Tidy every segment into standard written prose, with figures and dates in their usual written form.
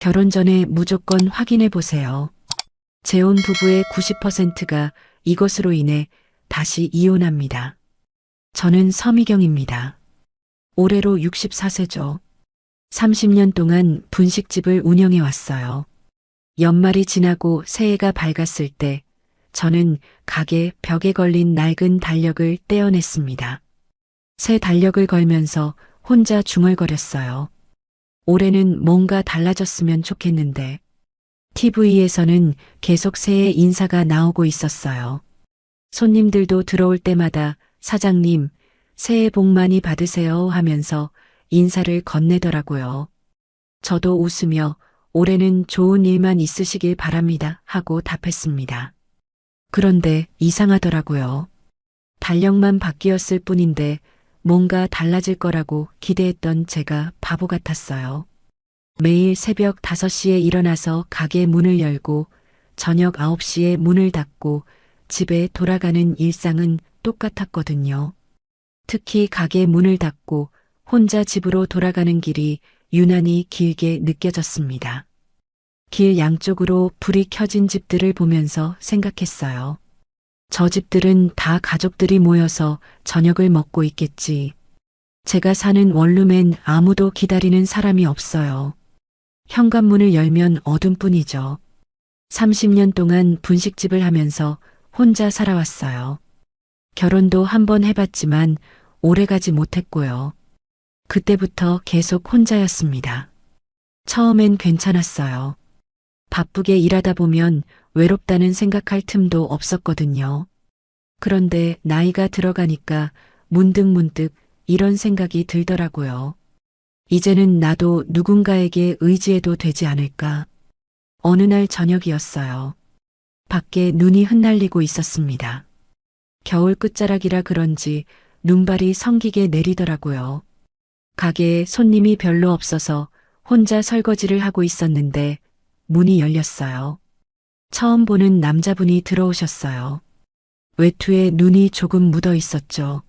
결혼 전에 무조건 확인해 보세요. 재혼 부부의 90%가 이것으로 인해 다시 이혼합니다. 저는 서미경입니다. 올해로 64세죠. 30년 동안 분식집을 운영해 왔어요. 연말이 지나고 새해가 밝았을 때 저는 가게 벽에 걸린 낡은 달력을 떼어냈습니다. 새 달력을 걸면서 혼자 중얼거렸어요. 올해는 뭔가 달라졌으면 좋겠는데 TV에서는 계속 새해 인사가 나오고 있었어요. 손님들도 들어올 때마다 사장님, 새해 복 많이 받으세요 하면서 인사를 건네더라고요. 저도 웃으며 올해는 좋은 일만 있으시길 바랍니다 하고 답했습니다. 그런데 이상하더라고요. 달력만 바뀌었을 뿐인데 뭔가 달라질 거라고 기대했던 제가 바보 같았어요. 매일 새벽 5시에 일어나서 가게 문을 열고 저녁 9시에 문을 닫고 집에 돌아가는 일상은 똑같았거든요. 특히 가게 문을 닫고 혼자 집으로 돌아가는 길이 유난히 길게 느껴졌습니다. 길 양쪽으로 불이 켜진 집들을 보면서 생각했어요. 저 집들은 다 가족들이 모여서 저녁을 먹고 있겠지. 제가 사는 원룸엔 아무도 기다리는 사람이 없어요. 현관문을 열면 어둠뿐이죠. 30년 동안 분식집을 하면서 혼자 살아왔어요. 결혼도 한 번 해봤지만 오래가지 못했고요. 그때부터 계속 혼자였습니다. 처음엔 괜찮았어요. 바쁘게 일하다 보면 외롭다는 생각할 틈도 없었거든요. 그런데 나이가 들어가니까 문득 이런 생각이 들더라고요. 이제는 나도 누군가에게 의지해도 되지 않을까. 어느 날 저녁이었어요. 밖에 눈이 흩날리고 있었습니다. 겨울 끝자락이라 그런지 눈발이 성기게 내리더라고요. 가게에 손님이 별로 없어서 혼자 설거지를 하고 있었는데 문이 열렸어요. 처음 보는 남자분이 들어오셨어요. 외투에 눈이 조금 묻어 있었죠.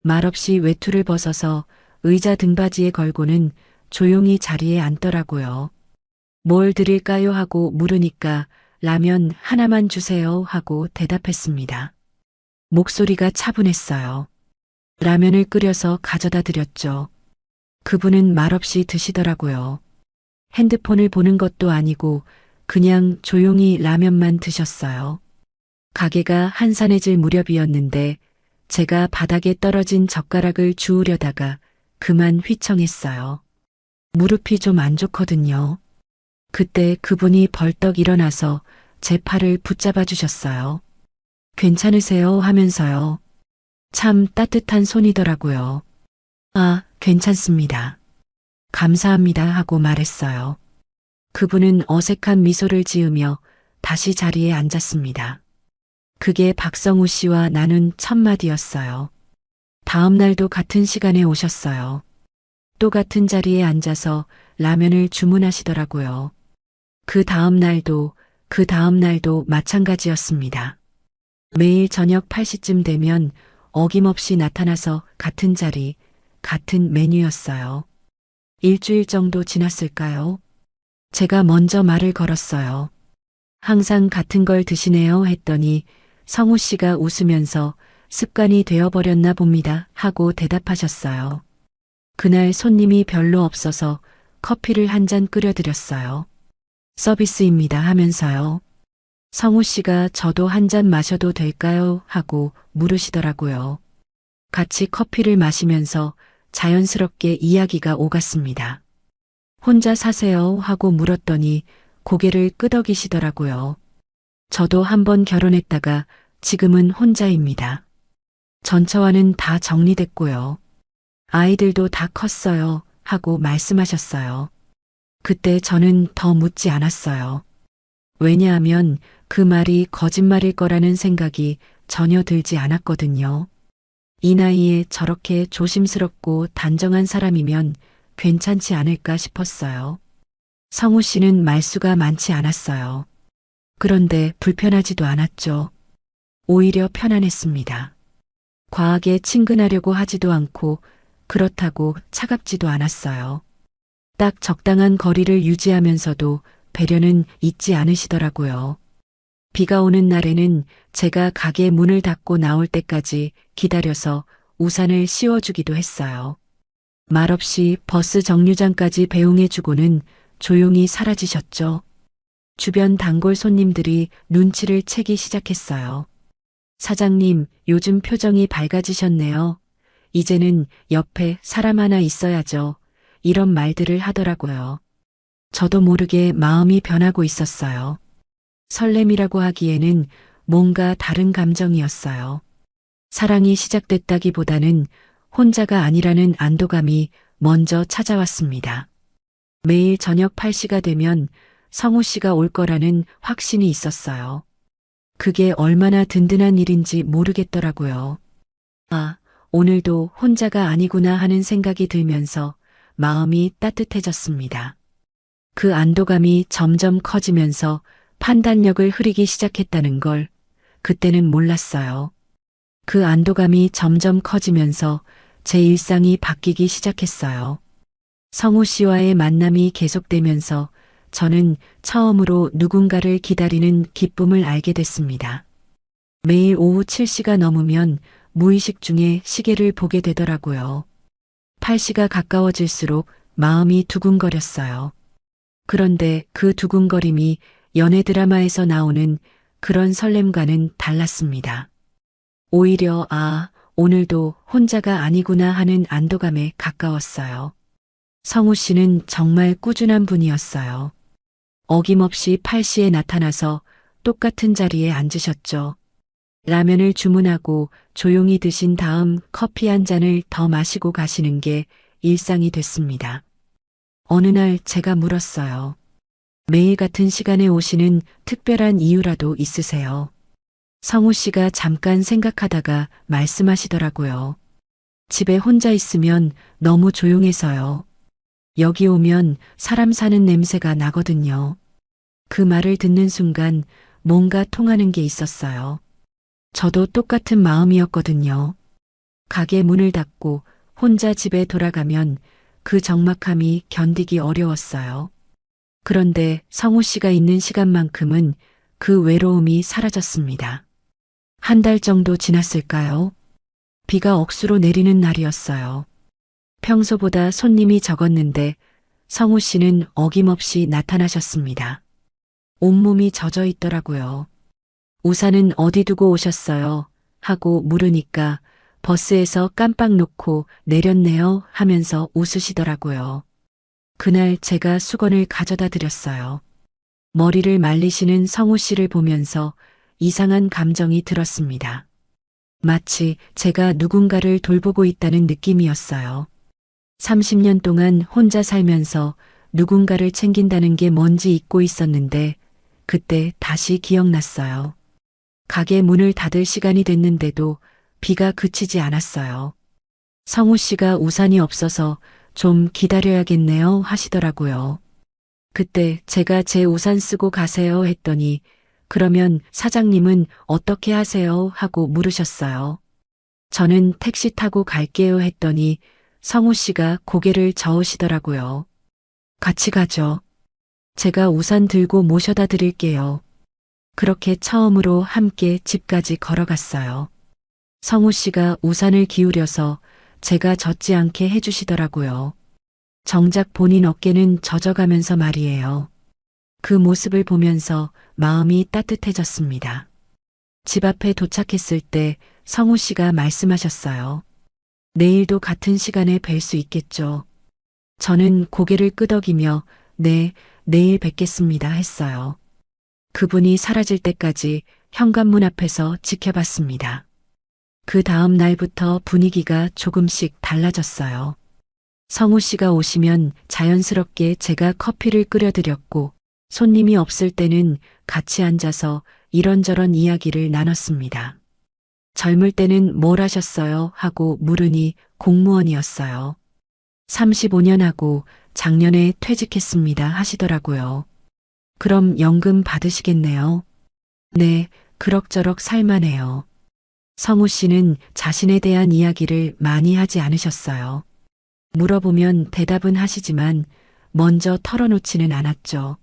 말없이 외투를 벗어서 의자 등받이에 걸고는 조용히 자리에 앉더라고요. 뭘 드릴까요 하고 물으니까 라면 하나만 주세요 하고 대답했습니다. 목소리가 차분했어요. 라면을 끓여서 가져다 드렸죠. 그분은 말없이 드시더라고요. 핸드폰을 보는 것도 아니고 그냥 조용히 라면만 드셨어요. 가게가 한산해질 무렵이었는데 제가 바닥에 떨어진 젓가락을 주우려다가 그만 휘청했어요. 무릎이 좀 안 좋거든요. 그때 그분이 벌떡 일어나서 제 팔을 붙잡아 주셨어요. 괜찮으세요 하면서요. 참 따뜻한 손이더라고요. 아, 괜찮습니다. 감사합니다 하고 말했어요. 그분은 어색한 미소를 지으며 다시 자리에 앉았습니다. 그게 박성우 씨와 나눈 첫 마디였어요. 다음 날도 같은 시간에 오셨어요. 또 같은 자리에 앉아서 라면을 주문하시더라고요. 그 다음 날도 마찬가지였습니다. 매일 저녁 8시쯤 되면 어김없이 나타나서 같은 자리, 같은 메뉴였어요. 일주일 정도 지났을까요? 제가 먼저 말을 걸었어요. 항상 같은 걸 드시네요 했더니 성우 씨가 웃으면서 습관이 되어버렸나 봅니다 하고 대답하셨어요. 그날 손님이 별로 없어서 커피를 한 잔 끓여드렸어요. 서비스입니다 하면서요. 성우 씨가 저도 한 잔 마셔도 될까요 하고 물으시더라고요. 같이 커피를 마시면서 자연스럽게 이야기가 오갔습니다. 혼자 사세요 하고 물었더니 고개를 끄덕이시더라고요. 저도 한 번 결혼했다가 지금은 혼자입니다. 전처와는 다 정리됐고요. 아이들도 다 컸어요 하고 말씀하셨어요. 그때 저는 더 묻지 않았어요. 왜냐하면 그 말이 거짓말일 거라는 생각이 전혀 들지 않았거든요. 이 나이에 저렇게 조심스럽고 단정한 사람이면 괜찮지 않을까 싶었어요. 성우 씨는 말수가 많지 않았어요. 그런데 불편하지도 않았죠. 오히려 편안했습니다. 과하게 친근하려고 하지도 않고 그렇다고 차갑지도 않았어요. 딱 적당한 거리를 유지하면서도 배려는 잊지 않으시더라고요. 비가 오는 날에는 제가 가게 문을 닫고 나올 때까지 기다려서 우산을 씌워주기도 했어요. 말없이 버스 정류장까지 배웅해주고는 조용히 사라지셨죠. 주변 단골 손님들이 눈치를 채기 시작했어요. 사장님, 요즘 표정이 밝아지셨네요. 이제는 옆에 사람 하나 있어야죠. 이런 말들을 하더라고요. 저도 모르게 마음이 변하고 있었어요. 설렘이라고 하기에는 뭔가 다른 감정이었어요. 사랑이 시작됐다기보다는 혼자가 아니라는 안도감이 먼저 찾아왔습니다. 매일 저녁 8시가 되면 성우 씨가 올 거라는 확신이 있었어요. 그게 얼마나 든든한 일인지 모르겠더라고요. 아, 오늘도 혼자가 아니구나 하는 생각이 들면서 마음이 따뜻해졌습니다. 그 안도감이 점점 커지면서 판단력을 흐리기 시작했다는 걸 그때는 몰랐어요. 그 안도감이 점점 커지면서 제 일상이 바뀌기 시작했어요. 성우 씨와의 만남이 계속되면서 저는 처음으로 누군가를 기다리는 기쁨을 알게 됐습니다. 매일 오후 7시가 넘으면 무의식 중에 시계를 보게 되더라고요. 8시가 가까워질수록 마음이 두근거렸어요. 그런데 그 두근거림이 연애 드라마에서 나오는 그런 설렘과는 달랐습니다. 오히려 오늘도 혼자가 아니구나 하는 안도감에 가까웠어요. 성우 씨는 정말 꾸준한 분이었어요. 어김없이 8시에 나타나서 똑같은 자리에 앉으셨죠. 라면을 주문하고 조용히 드신 다음 커피 한 잔을 더 마시고 가시는 게 일상이 됐습니다. 어느 날 제가 물었어요. 매일 같은 시간에 오시는 특별한 이유라도 있으세요? 성우 씨가 잠깐 생각하다가 말씀하시더라고요. 집에 혼자 있으면 너무 조용해서요. 여기 오면 사람 사는 냄새가 나거든요. 그 말을 듣는 순간 뭔가 통하는 게 있었어요. 저도 똑같은 마음이었거든요. 가게 문을 닫고 혼자 집에 돌아가면 그 적막함이 견디기 어려웠어요. 그런데 성우 씨가 있는 시간만큼은 그 외로움이 사라졌습니다. 한 달 정도 지났을까요? 비가 억수로 내리는 날이었어요. 평소보다 손님이 적었는데 성우 씨는 어김없이 나타나셨습니다. 온몸이 젖어 있더라고요. 우산은 어디 두고 오셨어요? 하고 물으니까 버스에서 깜빡 놓고 내렸네요 하면서 웃으시더라고요. 그날 제가 수건을 가져다 드렸어요. 머리를 말리시는 성우 씨를 보면서 이상한 감정이 들었습니다. 마치 제가 누군가를 돌보고 있다는 느낌이었어요. 30년 동안 혼자 살면서 누군가를 챙긴다는 게 뭔지 잊고 있었는데 그때 다시 기억났어요. 가게 문을 닫을 시간이 됐는데도 비가 그치지 않았어요. 성우 씨가 우산이 없어서 좀 기다려야겠네요 하시더라고요. 그때 제가 제 우산 쓰고 가세요 했더니 그러면 사장님은 어떻게 하세요 하고 물으셨어요. 저는 택시 타고 갈게요 했더니 성우 씨가 고개를 저으시더라고요. 같이 가죠. 제가 우산 들고 모셔다 드릴게요. 그렇게 처음으로 함께 집까지 걸어갔어요. 성우 씨가 우산을 기울여서 제가 젖지 않게 해주시더라고요. 정작 본인 어깨는 젖어가면서 말이에요. 그 모습을 보면서 마음이 따뜻해졌습니다. 집 앞에 도착했을 때 성우 씨가 말씀하셨어요. 내일도 같은 시간에 뵐 수 있겠죠. 저는 고개를 끄덕이며 네, 내일 뵙겠습니다 했어요. 그분이 사라질 때까지 현관문 앞에서 지켜봤습니다. 그 다음 날부터 분위기가 조금씩 달라졌어요. 성우 씨가 오시면 자연스럽게 제가 커피를 끓여드렸고 손님이 없을 때는 같이 앉아서 이런저런 이야기를 나눴습니다. 젊을 때는 뭘 하셨어요? 하고 물으니 공무원이었어요. 35년 하고 작년에 퇴직했습니다 하시더라고요. 그럼 연금 받으시겠네요. 네, 그럭저럭 살만해요. 성우 씨는 자신에 대한 이야기를 많이 하지 않으셨어요. 물어보면 대답은 하시지만 먼저 털어놓지는 않았죠.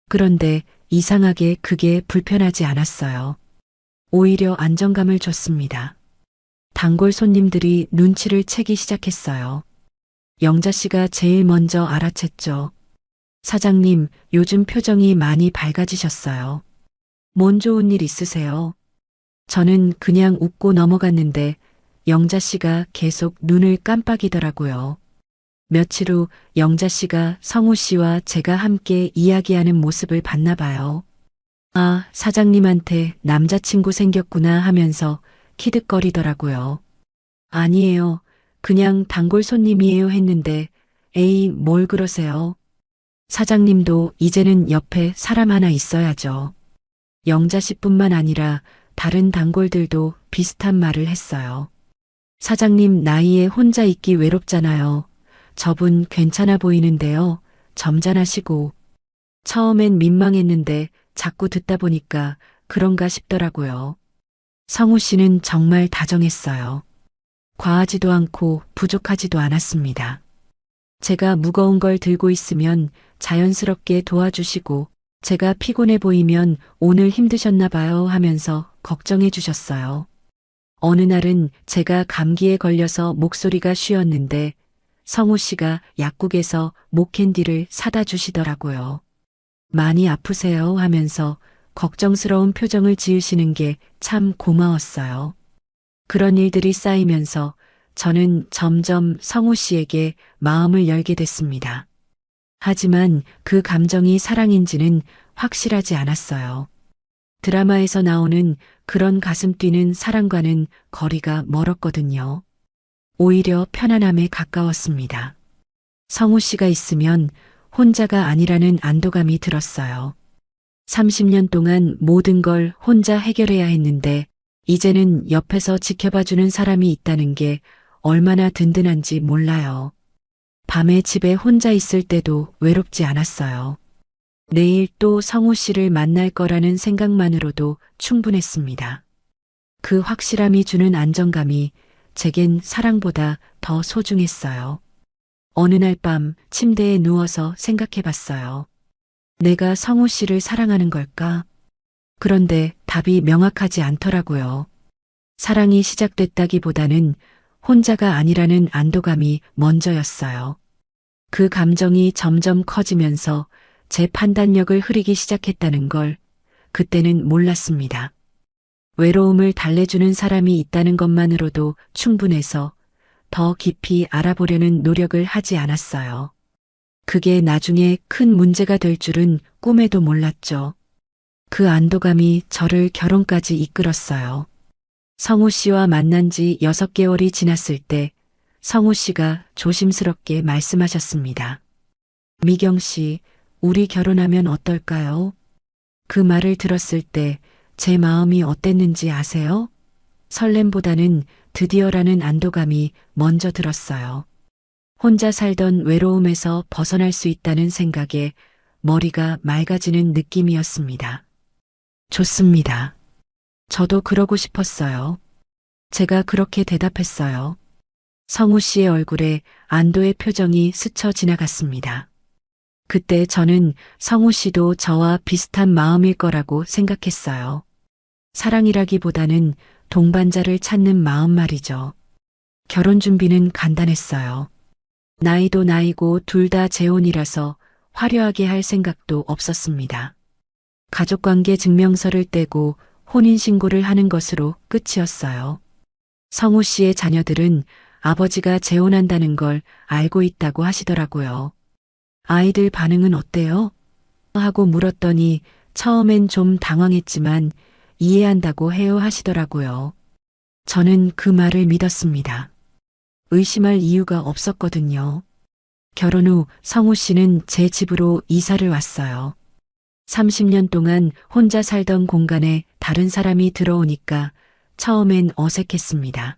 그런데 이상하게 그게 불편하지 않았어요. 오히려 안정감을 줬습니다. 단골 손님들이 눈치를 채기 시작했어요. 영자 씨가 제일 먼저 알아챘죠. 사장님, 요즘 표정이 많이 밝아지셨어요. 뭔 좋은 일 있으세요? 저는 그냥 웃고 넘어갔는데 영자 씨가 계속 눈을 깜빡이더라고요. 며칠 후 영자 씨가 성우 씨와 제가 함께 이야기하는 모습을 봤나 봐요. 아, 사장님한테 남자친구 생겼구나 하면서 키득거리더라고요. 아니에요. 그냥 단골 손님이에요 했는데, 에이, 뭘 그러세요? 사장님도 이제는 옆에 사람 하나 있어야죠. 영자 씨뿐만 아니라 다른 단골들도 비슷한 말을 했어요. 사장님 나이에 혼자 있기 외롭잖아요. 저분 괜찮아 보이는데요. 점잖하시고. 처음엔 민망했는데 자꾸 듣다 보니까 그런가 싶더라고요. 성우 씨는 정말 다정했어요. 과하지도 않고 부족하지도 않았습니다. 제가 무거운 걸 들고 있으면 자연스럽게 도와주시고 제가 피곤해 보이면 오늘 힘드셨나 봐요 하면서 걱정해 주셨어요. 어느 날은 제가 감기에 걸려서 목소리가 쉬었는데 성우 씨가 약국에서 목캔디를 사다 주시더라고요. 많이 아프세요 하면서 걱정스러운 표정을 지으시는 게 참 고마웠어요. 그런 일들이 쌓이면서 저는 점점 성우 씨에게 마음을 열게 됐습니다. 하지만 그 감정이 사랑인지는 확실하지 않았어요. 드라마에서 나오는 그런 가슴 뛰는 사랑과는 거리가 멀었거든요. 오히려 편안함에 가까웠습니다. 성우 씨가 있으면 혼자가 아니라는 안도감이 들었어요. 30년 동안 모든 걸 혼자 해결해야 했는데 이제는 옆에서 지켜봐주는 사람이 있다는 게 얼마나 든든한지 몰라요. 밤에 집에 혼자 있을 때도 외롭지 않았어요. 내일 또 성우 씨를 만날 거라는 생각만으로도 충분했습니다. 그 확실함이 주는 안정감이 제겐 사랑보다 더 소중했어요. 어느 날 밤 침대에 누워서 생각해 봤어요. 내가 성우 씨를 사랑하는 걸까? 그런데 답이 명확하지 않더라고요. 사랑이 시작됐다기보다는 혼자가 아니라는 안도감이 먼저였어요. 그 감정이 점점 커지면서 제 판단력을 흐리기 시작했다는 걸 그때는 몰랐습니다. 외로움을 달래주는 사람이 있다는 것만으로도 충분해서 더 깊이 알아보려는 노력을 하지 않았어요. 그게 나중에 큰 문제가 될 줄은 꿈에도 몰랐죠. 그 안도감이 저를 결혼까지 이끌었어요. 성우 씨와 만난 지 6개월이 지났을 때 성우 씨가 조심스럽게 말씀하셨습니다. 미경 씨, 우리 결혼하면 어떨까요? 그 말을 들었을 때 제 마음이 어땠는지 아세요? 설렘보다는 드디어라는 안도감이 먼저 들었어요. 혼자 살던 외로움에서 벗어날 수 있다는 생각에 머리가 맑아지는 느낌이었습니다. 좋습니다. 저도 그러고 싶었어요. 제가 그렇게 대답했어요. 성우 씨의 얼굴에 안도의 표정이 스쳐 지나갔습니다. 그때 저는 성우 씨도 저와 비슷한 마음일 거라고 생각했어요. 사랑이라기보다는 동반자를 찾는 마음 말이죠. 결혼 준비는 간단했어요. 나이도 나이고 둘 다 재혼이라서 화려하게 할 생각도 없었습니다. 가족관계 증명서를 떼고 혼인신고를 하는 것으로 끝이었어요. 성우 씨의 자녀들은 아버지가 재혼한다는 걸 알고 있다고 하시더라고요. 아이들 반응은 어때요? 하고 물었더니 처음엔 좀 당황했지만 이해한다고 해요 하시더라고요. 저는 그 말을 믿었습니다. 의심할 이유가 없었거든요. 결혼 후 성우 씨는 제 집으로 이사를 왔어요. 30년 동안 혼자 살던 공간에 다른 사람이 들어오니까 처음엔 어색했습니다.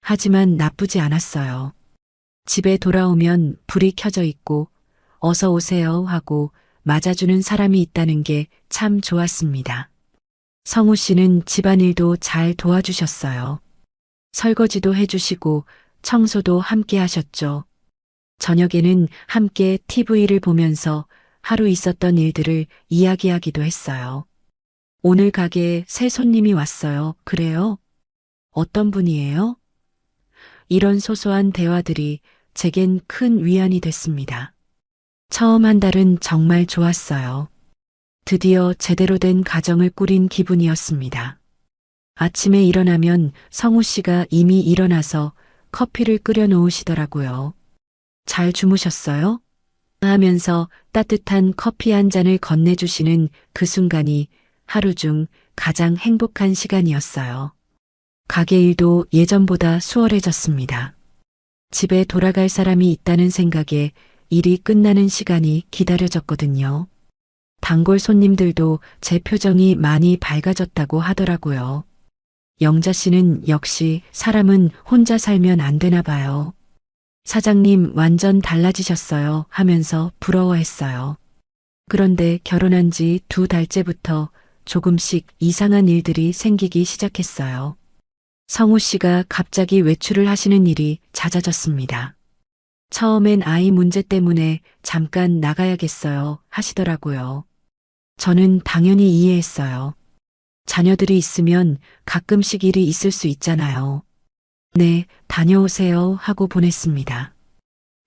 하지만 나쁘지 않았어요. 집에 돌아오면 불이 켜져 있고 어서 오세요 하고 맞아주는 사람이 있다는 게 참 좋았습니다. 성우 씨는 집안일도 잘 도와주셨어요. 설거지도 해주시고 청소도 함께 하셨죠. 저녁에는 함께 TV를 보면서 하루 있었던 일들을 이야기하기도 했어요. 오늘 가게에 새 손님이 왔어요. 그래요? 어떤 분이에요? 이런 소소한 대화들이 제겐 큰 위안이 됐습니다. 처음 한 달은 정말 좋았어요. 드디어 제대로 된 가정을 꾸린 기분이었습니다. 아침에 일어나면 성우 씨가 이미 일어나서 커피를 끓여 놓으시더라고요. 잘 주무셨어요? 하면서 따뜻한 커피 한 잔을 건네주시는 그 순간이 하루 중 가장 행복한 시간이었어요. 가게 일도 예전보다 수월해졌습니다. 집에 돌아갈 사람이 있다는 생각에 일이 끝나는 시간이 기다려졌거든요. 단골 손님들도 제 표정이 많이 밝아졌다고 하더라고요. 영자 씨는 역시 사람은 혼자 살면 안 되나 봐요. 사장님 완전 달라지셨어요 하면서 부러워했어요. 그런데 결혼한 지 2달째부터 조금씩 이상한 일들이 생기기 시작했어요. 성우 씨가 갑자기 외출을 하시는 일이 잦아졌습니다. 처음엔 아이 문제 때문에 잠깐 나가야겠어요 하시더라고요. 저는 당연히 이해했어요. 자녀들이 있으면 가끔씩 일이 있을 수 있잖아요. 네, 다녀오세요 하고 보냈습니다.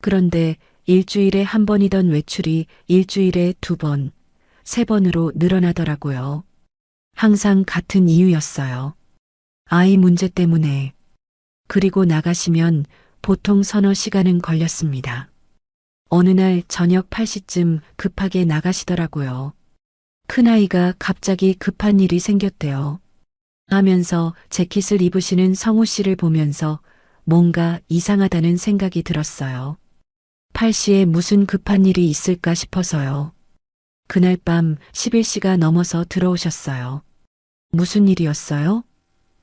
그런데 일주일에 한 번이던 외출이 일주일에 2번, 3번으로 늘어나더라고요. 항상 같은 이유였어요. 아이 문제 때문에. 그리고 나가시면 보통 서너 시간은 걸렸습니다. 어느 날 저녁 8시쯤 급하게 나가시더라고요. 큰아이가 갑자기 급한 일이 생겼대요. 하면서 재킷을 입으시는 성우 씨를 보면서 뭔가 이상하다는 생각이 들었어요. 8시에 무슨 급한 일이 있을까 싶어서요. 그날 밤 11시가 넘어서 들어오셨어요. 무슨 일이었어요?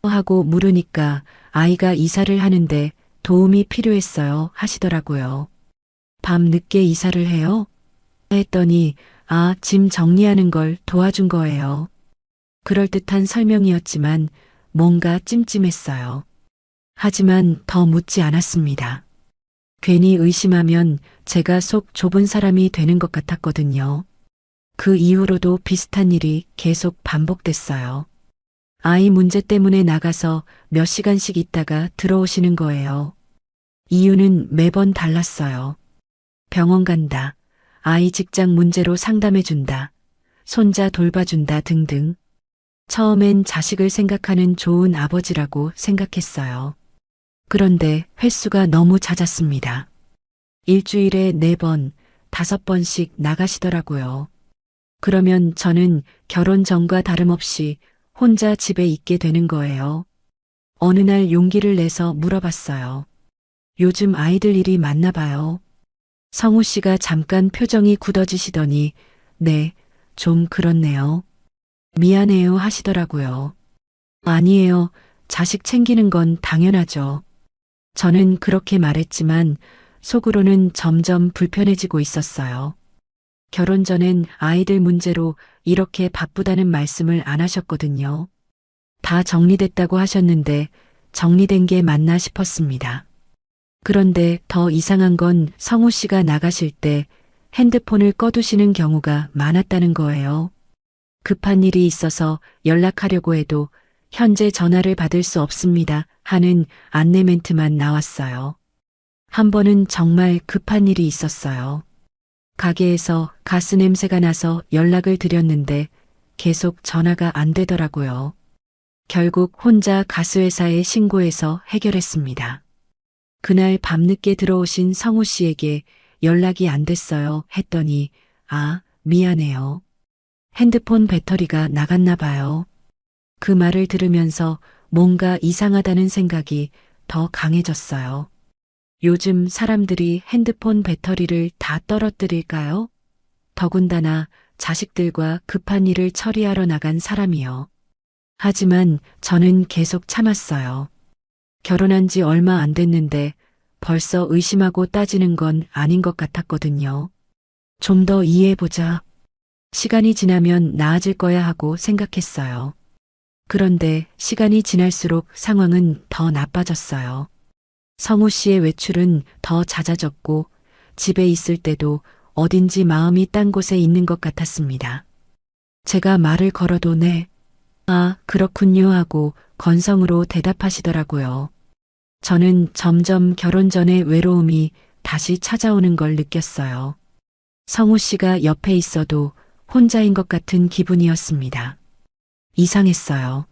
하고 물으니까 아이가 이사를 하는데 도움이 필요했어요 하시더라고요. 밤 늦게 이사를 해요? 했더니 짐 정리하는 걸 도와준 거예요. 그럴듯한 설명이었지만 뭔가 찜찜했어요. 하지만 더 묻지 않았습니다. 괜히 의심하면 제가 속 좁은 사람이 되는 것 같았거든요. 그 이후로도 비슷한 일이 계속 반복됐어요. 아이 문제 때문에 나가서 몇 시간씩 있다가 들어오시는 거예요. 이유는 매번 달랐어요. 병원 간다. 아이 직장 문제로 상담해준다. 손자 돌봐준다 등등. 처음엔 자식을 생각하는 좋은 아버지라고 생각했어요. 그런데 횟수가 너무 잦았습니다. 일주일에 4번, 5번씩 나가시더라고요. 그러면 저는 결혼 전과 다름없이 혼자 집에 있게 되는 거예요. 어느 날 용기를 내서 물어봤어요. 요즘 아이들 일이 많나 봐요. 성우 씨가 잠깐 표정이 굳어지시더니 네, 좀 그렇네요. 미안해요 하시더라고요. 아니에요. 자식 챙기는 건 당연하죠. 저는 그렇게 말했지만 속으로는 점점 불편해지고 있었어요. 결혼 전엔 아이들 문제로 이렇게 바쁘다는 말씀을 안 하셨거든요. 다 정리됐다고 하셨는데 정리된 게 맞나 싶었습니다. 그런데 더 이상한 건 성우 씨가 나가실 때 핸드폰을 꺼두시는 경우가 많았다는 거예요. 급한 일이 있어서 연락하려고 해도 현재 전화를 받을 수 없습니다 하는 안내 멘트만 나왔어요. 한 번은 정말 급한 일이 있었어요. 가게에서 가스 냄새가 나서 연락을 드렸는데 계속 전화가 안 되더라고요. 결국 혼자 가스회사에 신고해서 해결했습니다. 그날 밤늦게 들어오신 성우 씨에게 연락이 안 됐어요 했더니 미안해요. 핸드폰 배터리가 나갔나 봐요. 그 말을 들으면서 뭔가 이상하다는 생각이 더 강해졌어요. 요즘 사람들이 핸드폰 배터리를 다 떨어뜨릴까요? 더군다나 자식들과 급한 일을 처리하러 나간 사람이요. 하지만 저는 계속 참았어요. 결혼한 지 얼마 안 됐는데 벌써 의심하고 따지는 건 아닌 것 같았거든요. 좀 더 이해해보자. 시간이 지나면 나아질 거야 하고 생각했어요. 그런데 시간이 지날수록 상황은 더 나빠졌어요. 성우 씨의 외출은 더 잦아졌고 집에 있을 때도 어딘지 마음이 딴 곳에 있는 것 같았습니다. 제가 말을 걸어도 네. 아, 그렇군요 하고 건성으로 대답하시더라고요. 저는 점점 결혼 전의 외로움이 다시 찾아오는 걸 느꼈어요. 성우 씨가 옆에 있어도 혼자인 것 같은 기분이었습니다. 이상했어요.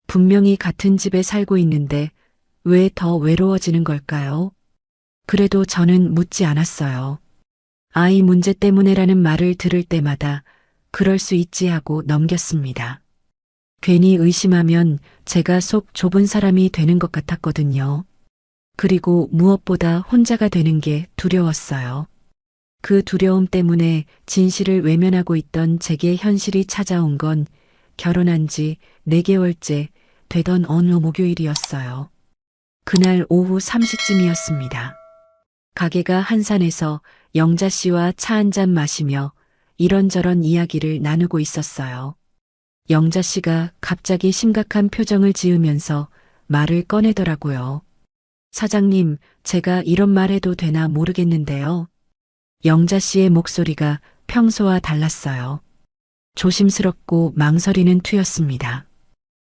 분명히 같은 집에 살고 있는데 왜 더 외로워지는 걸까요? 그래도 저는 묻지 않았어요. 아이 문제 때문에라는 말을 들을 때마다 그럴 수 있지 하고 넘겼습니다. 괜히 의심하면 제가 속 좁은 사람이 되는 것 같았거든요. 그리고 무엇보다 혼자가 되는 게 두려웠어요. 그 두려움 때문에 진실을 외면하고 있던 제게 현실이 찾아온 건 결혼한 지 4개월째 되던 어느 목요일이었어요. 그날 오후 3시쯤이었습니다. 가게가 한산해서 영자 씨와 차 한잔 마시며 이런저런 이야기를 나누고 있었어요. 영자 씨가 갑자기 심각한 표정을 지으면서 말을 꺼내더라고요. 사장님, 제가 이런 말 해도 되나 모르겠는데요. 영자 씨의 목소리가 평소와 달랐어요. 조심스럽고 망설이는 투였습니다.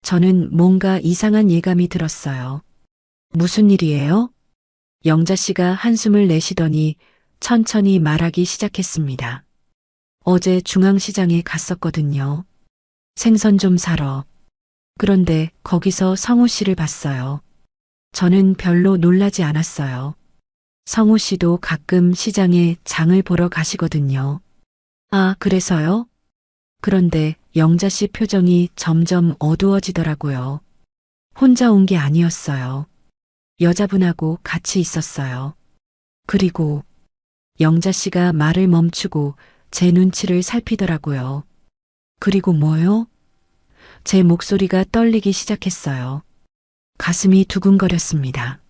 저는 뭔가 이상한 예감이 들었어요. 무슨 일이에요? 영자 씨가 한숨을 내쉬더니 천천히 말하기 시작했습니다. 어제 중앙시장에 갔었거든요. 생선 좀 사러. 그런데 거기서 성우 씨를 봤어요. 저는 별로 놀라지 않았어요. 성우 씨도 가끔 시장에 장을 보러 가시거든요. 아, 그래서요? 그런데 영자 씨 표정이 점점 어두워지더라고요. 혼자 온 게 아니었어요. 여자분하고 같이 있었어요. 그리고 영자 씨가 말을 멈추고 제 눈치를 살피더라고요. 그리고 뭐요? 제 목소리가 떨리기 시작했어요. 가슴이 두근거렸습니다.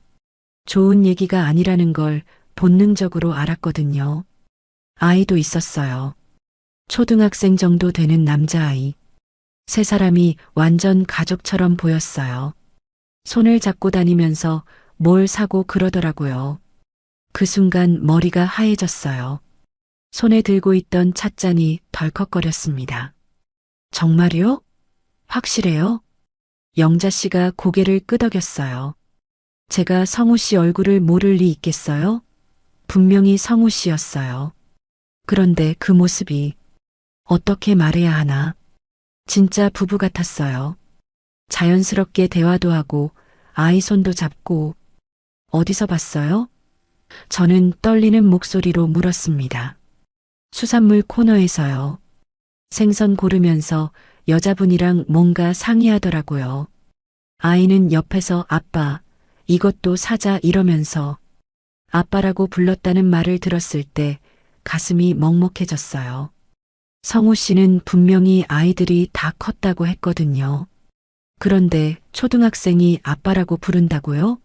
좋은 얘기가 아니라는 걸 본능적으로 알았거든요. 아이도 있었어요. 초등학생 정도 되는 남자아이. 세 사람이 완전 가족처럼 보였어요. 손을 잡고 다니면서 뭘 사고 그러더라고요. 그 순간 머리가 하얘졌어요. 손에 들고 있던 찻잔이 덜컥거렸습니다. 정말요? 확실해요? 영자 씨가 고개를 끄덕였어요. 제가 성우 씨 얼굴을 모를 리 있겠어요? 분명히 성우 씨였어요. 그런데 그 모습이 어떻게 말해야 하나? 진짜 부부 같았어요. 자연스럽게 대화도 하고 아이 손도 잡고 어디서 봤어요? 저는 떨리는 목소리로 물었습니다. 수산물 코너에서요. 생선 고르면서 여자분이랑 뭔가 상의하더라고요. 아이는 옆에서 아빠, 이것도 사자 이러면서 아빠라고 불렀다는 말을 들었을 때 가슴이 먹먹해졌어요. 성우 씨는 분명히 아이들이 다 컸다고 했거든요. 그런데 초등학생이 아빠라고 부른다고요?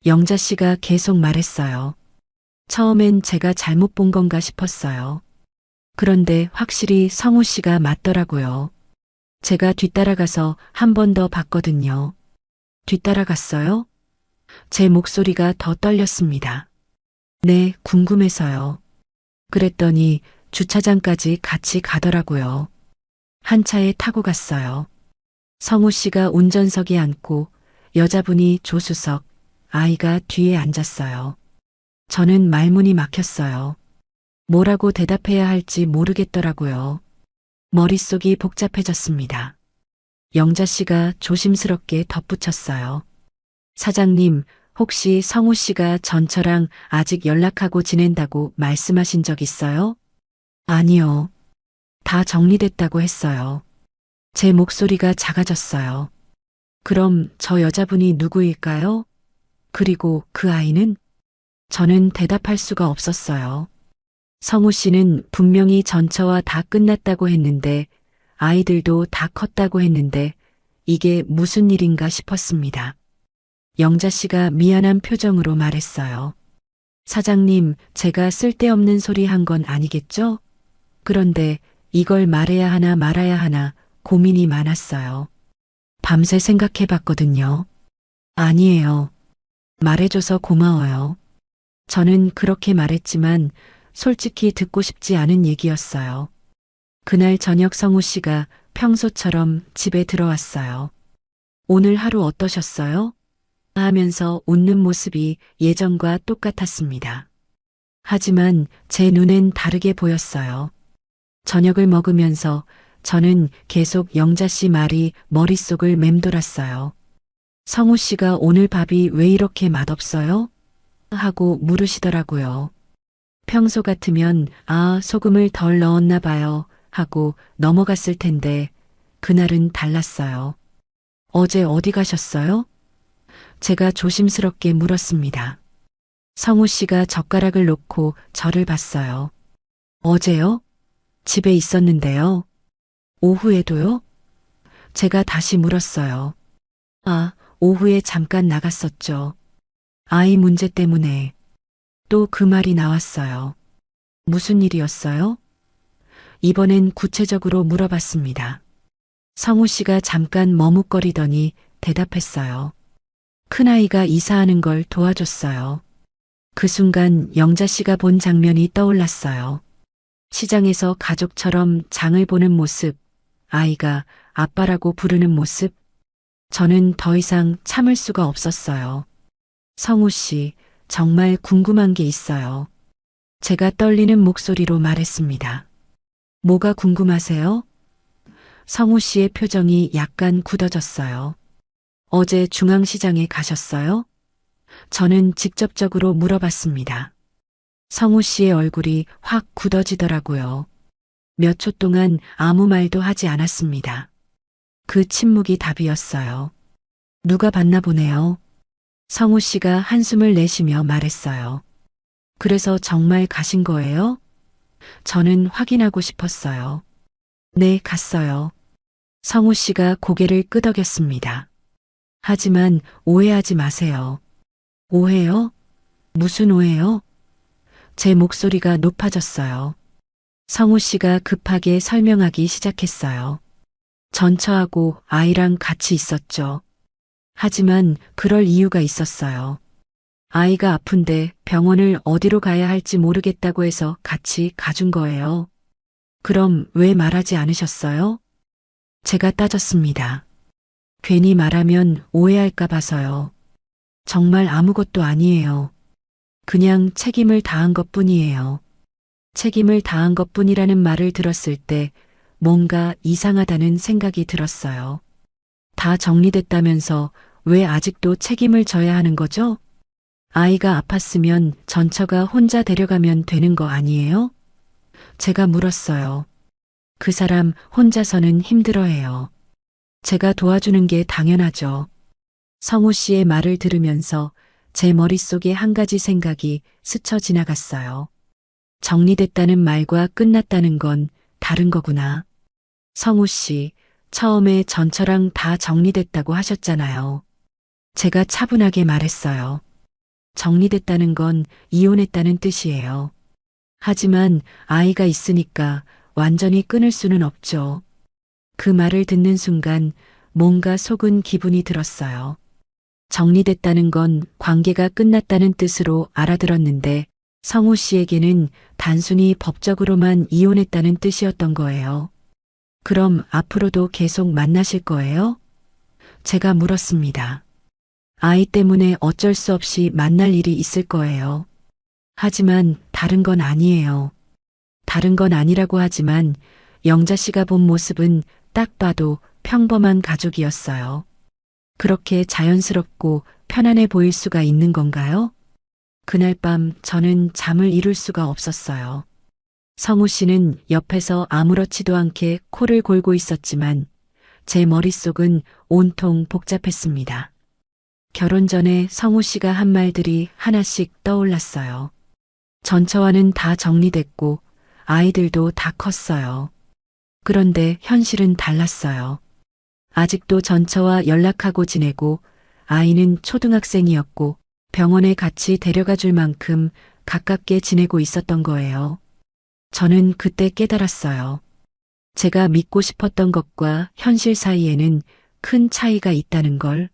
영자 씨가 계속 말했어요. 처음엔 제가 잘못 본 건가 싶었어요. 그런데 확실히 성우 씨가 맞더라고요. 제가 뒤따라가서 한 번 더 봤거든요. 뒤따라갔어요? 제 목소리가 더 떨렸습니다. 네, 궁금해서요. 그랬더니 주차장까지 같이 가더라고요. 한 차에 타고 갔어요. 성우 씨가 운전석에 앉고 여자분이 조수석, 아이가 뒤에 앉았어요. 저는 말문이 막혔어요. 뭐라고 대답해야 할지 모르겠더라고요. 머릿속이 복잡해졌습니다. 영자 씨가 조심스럽게 덧붙였어요. 사장님, 혹시 성우 씨가 전처랑 아직 연락하고 지낸다고 말씀하신 적 있어요? 아니요. 다 정리됐다고 했어요. 제 목소리가 작아졌어요. 그럼 저 여자분이 누구일까요? 그리고 그 아이는? 저는 대답할 수가 없었어요. 성우 씨는 분명히 전처와 다 끝났다고 했는데 아이들도 다 컸다고 했는데 이게 무슨 일인가 싶었습니다. 영자 씨가 미안한 표정으로 말했어요. 사장님, 제가 쓸데없는 소리 한 건 아니겠죠? 그런데 이걸 말해야 하나 말아야 하나 고민이 많았어요. 밤새 생각해 봤거든요. 아니에요. 말해줘서 고마워요. 저는 그렇게 말했지만 솔직히 듣고 싶지 않은 얘기였어요. 그날 저녁 성우 씨가 평소처럼 집에 들어왔어요. 오늘 하루 어떠셨어요? 하면서 웃는 모습이 예전과 똑같았습니다. 하지만 제 눈엔 다르게 보였어요. 저녁을 먹으면서 저는 계속 영자 씨 말이 머릿속을 맴돌았어요. 성우 씨가 오늘 밥이 왜 이렇게 맛없어요? 하고 물으시더라고요. 평소 같으면 소금을 덜 넣었나 봐요 하고 넘어갔을 텐데 그날은 달랐어요. 어제 어디 가셨어요? 제가 조심스럽게 물었습니다. 성우 씨가 젓가락을 놓고 저를 봤어요. 어제요? 집에 있었는데요. 오후에도요? 제가 다시 물었어요. 오후에 잠깐 나갔었죠. 아이 문제 때문에. 또 그 말이 나왔어요. 무슨 일이었어요? 이번엔 구체적으로 물어봤습니다. 성우 씨가 잠깐 머뭇거리더니 대답했어요. 큰아이가 이사하는 걸 도와줬어요. 그 순간 영자 씨가 본 장면이 떠올랐어요. 시장에서 가족처럼 장을 보는 모습, 아이가 아빠라고 부르는 모습. 저는 더 이상 참을 수가 없었어요. 성우 씨, 정말 궁금한 게 있어요. 제가 떨리는 목소리로 말했습니다. 뭐가 궁금하세요? 성우 씨의 표정이 약간 굳어졌어요. 어제 중앙시장에 가셨어요? 저는 직접적으로 물어봤습니다. 성우 씨의 얼굴이 확 굳어지더라고요. 몇 초 동안 아무 말도 하지 않았습니다. 그 침묵이 답이었어요. 누가 봤나 보네요. 성우 씨가 한숨을 내쉬며 말했어요. 그래서 정말 가신 거예요? 저는 확인하고 싶었어요. 네, 갔어요. 성우 씨가 고개를 끄덕였습니다. 하지만 오해하지 마세요. 오해요? 무슨 오해요? 제 목소리가 높아졌어요. 성우 씨가 급하게 설명하기 시작했어요. 전처하고 아이랑 같이 있었죠. 하지만 그럴 이유가 있었어요. 아이가 아픈데 병원을 어디로 가야 할지 모르겠다고 해서 같이 가준 거예요. 그럼 왜 말하지 않으셨어요? 제가 따졌습니다. 괜히 말하면 오해할까 봐서요. 정말 아무것도 아니에요. 그냥 책임을 다한 것뿐이에요. 책임을 다한 것뿐이라는 말을 들었을 때 뭔가 이상하다는 생각이 들었어요. 다 정리됐다면서 왜 아직도 책임을 져야 하는 거죠? 아이가 아팠으면 전처가 혼자 데려가면 되는 거 아니에요? 제가 물었어요. 그 사람 혼자서는 힘들어해요. 제가 도와주는 게 당연하죠. 성우 씨의 말을 들으면서 제 머릿속에 한 가지 생각이 스쳐 지나갔어요. 정리됐다는 말과 끝났다는 건 다른 거구나. 성우 씨, 처음에 전처랑 다 정리됐다고 하셨잖아요. 제가 차분하게 말했어요. 정리됐다는 건 이혼했다는 뜻이에요. 하지만 아이가 있으니까 완전히 끊을 수는 없죠. 그 말을 듣는 순간 뭔가 속은 기분이 들었어요. 정리됐다는 건 관계가 끝났다는 뜻으로 알아들었는데 성우 씨에게는 단순히 법적으로만 이혼했다는 뜻이었던 거예요. 그럼 앞으로도 계속 만나실 거예요? 제가 물었습니다. 아이 때문에 어쩔 수 없이 만날 일이 있을 거예요. 하지만 다른 건 아니에요. 다른 건 아니라고 하지만 영자 씨가 본 모습은 딱 봐도 평범한 가족이었어요. 그렇게 자연스럽고 편안해 보일 수가 있는 건가요? 그날 밤 저는 잠을 이룰 수가 없었어요. 성우 씨는 옆에서 아무렇지도 않게 코를 골고 있었지만 제 머릿속은 온통 복잡했습니다. 결혼 전에 성우 씨가 한 말들이 하나씩 떠올랐어요. 전처와는 다 정리됐고 아이들도 다 컸어요. 그런데 현실은 달랐어요. 아직도 전처와 연락하고 지내고 아이는 초등학생이었고 병원에 같이 데려가 줄 만큼 가깝게 지내고 있었던 거예요. 저는 그때 깨달았어요. 제가 믿고 싶었던 것과 현실 사이에는 큰 차이가 있다는 걸.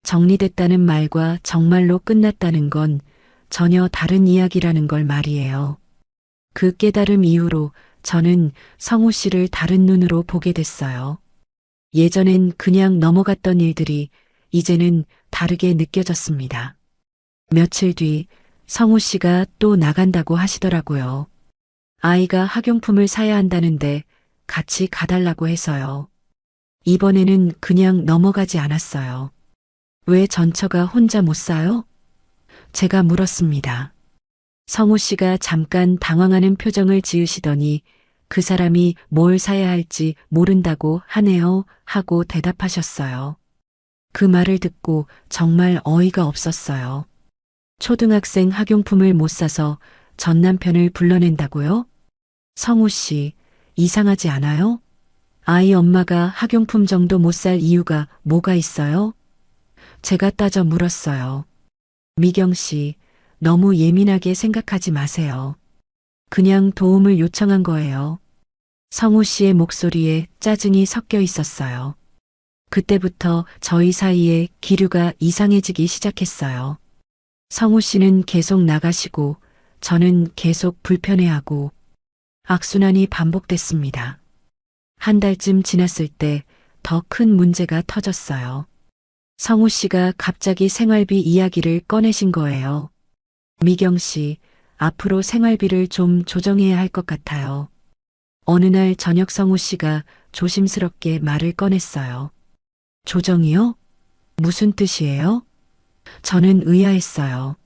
정리됐다는 말과 정말로 끝났다는 건 전혀 다른 이야기라는 걸 말이에요. 그 깨달음 이후로 저는 성우 씨를 다른 눈으로 보게 됐어요. 예전엔 그냥 넘어갔던 일들이 이제는 다르게 느껴졌습니다. 며칠 뒤 성우 씨가 또 나간다고 하시더라고요. 아이가 학용품을 사야 한다는데 같이 가달라고 해서요. 이번에는 그냥 넘어가지 않았어요. 왜 전처가 혼자 못 사요? 제가 물었습니다. 성우 씨가 잠깐 당황하는 표정을 지으시더니 그 사람이 뭘 사야 할지 모른다고 하네요 하고 대답하셨어요. 그 말을 듣고 정말 어이가 없었어요. 초등학생 학용품을 못 사서 전 남편을 불러낸다고요? 성우 씨, 이상하지 않아요? 아이 엄마가 학용품 정도 못 살 이유가 뭐가 있어요? 제가 따져 물었어요. 미경 씨, 너무 예민하게 생각하지 마세요. 그냥 도움을 요청한 거예요. 성우 씨의 목소리에 짜증이 섞여 있었어요. 그때부터 저희 사이에 기류가 이상해지기 시작했어요. 성우 씨는 계속 나가시고 저는 계속 불편해하고 악순환이 반복됐습니다. 한 달쯤 지났을 때 더 큰 문제가 터졌어요. 성우 씨가 갑자기 생활비 이야기를 꺼내신 거예요. 미경 씨, 앞으로 생활비를 좀 조정해야 할 것 같아요. 어느 날 저녁 성우 씨가 조심스럽게 말을 꺼냈어요. 조정이요? 무슨 뜻이에요? 저는 의아했어요.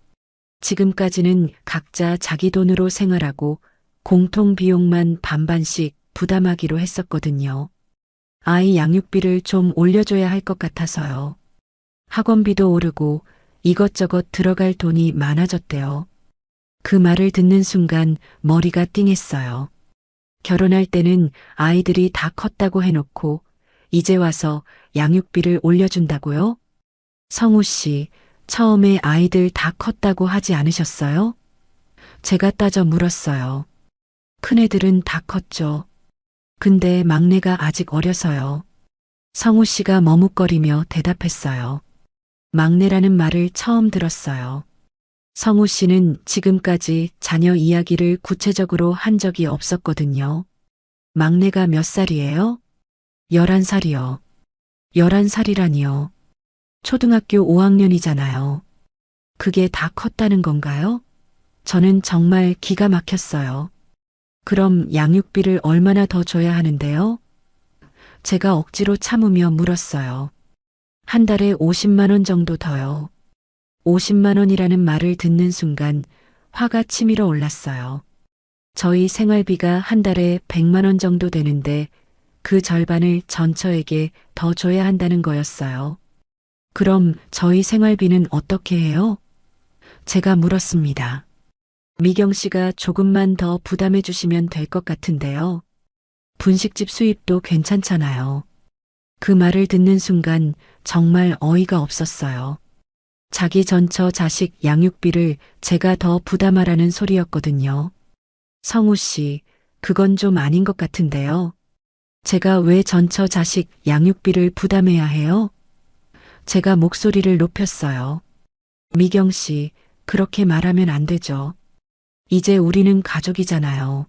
지금까지는 각자 자기 돈으로 생활하고 공통 비용만 반반씩 부담하기로 했었거든요. 아이 양육비를 좀 올려줘야 할 것 같아서요. 학원비도 오르고 이것저것 들어갈 돈이 많아졌대요. 그 말을 듣는 순간 머리가 띵했어요. 결혼할 때는 아이들이 다 컸다고 해놓고 이제 와서 양육비를 올려준다고요? 성우 씨, 처음에 아이들 다 컸다고 하지 않으셨어요? 제가 따져 물었어요. 큰애들은 다 컸죠. 근데 막내가 아직 어려서요. 성우 씨가 머뭇거리며 대답했어요. 막내라는 말을 처음 들었어요. 성우 씨는 지금까지 자녀 이야기를 구체적으로 한 적이 없었거든요. 막내가 몇 살이에요? 11살이요. 11살이라니요. 초등학교 5학년이잖아요. 그게 다 컸다는 건가요? 저는 정말 기가 막혔어요. 그럼 양육비를 얼마나 더 줘야 하는데요? 제가 억지로 참으며 물었어요. 한 달에 50만 원 정도 더요. 50만 원이라는 말을 듣는 순간 화가 치밀어 올랐어요. 저희 생활비가 한 달에 100만 원 정도 되는데 그 절반을 전처에게 더 줘야 한다는 거였어요. 그럼 저희 생활비는 어떻게 해요? 제가 물었습니다. 미경 씨가 조금만 더 부담해 주시면 될 것 같은데요. 분식집 수입도 괜찮잖아요. 그 말을 듣는 순간 정말 어이가 없었어요. 자기 전처 자식 양육비를 제가 더 부담하라는 소리였거든요. 성우 씨, 그건 좀 아닌 것 같은데요. 제가 왜 전처 자식 양육비를 부담해야 해요? 제가 목소리를 높였어요. 미경 씨, 그렇게 말하면 안 되죠. 이제 우리는 가족이잖아요.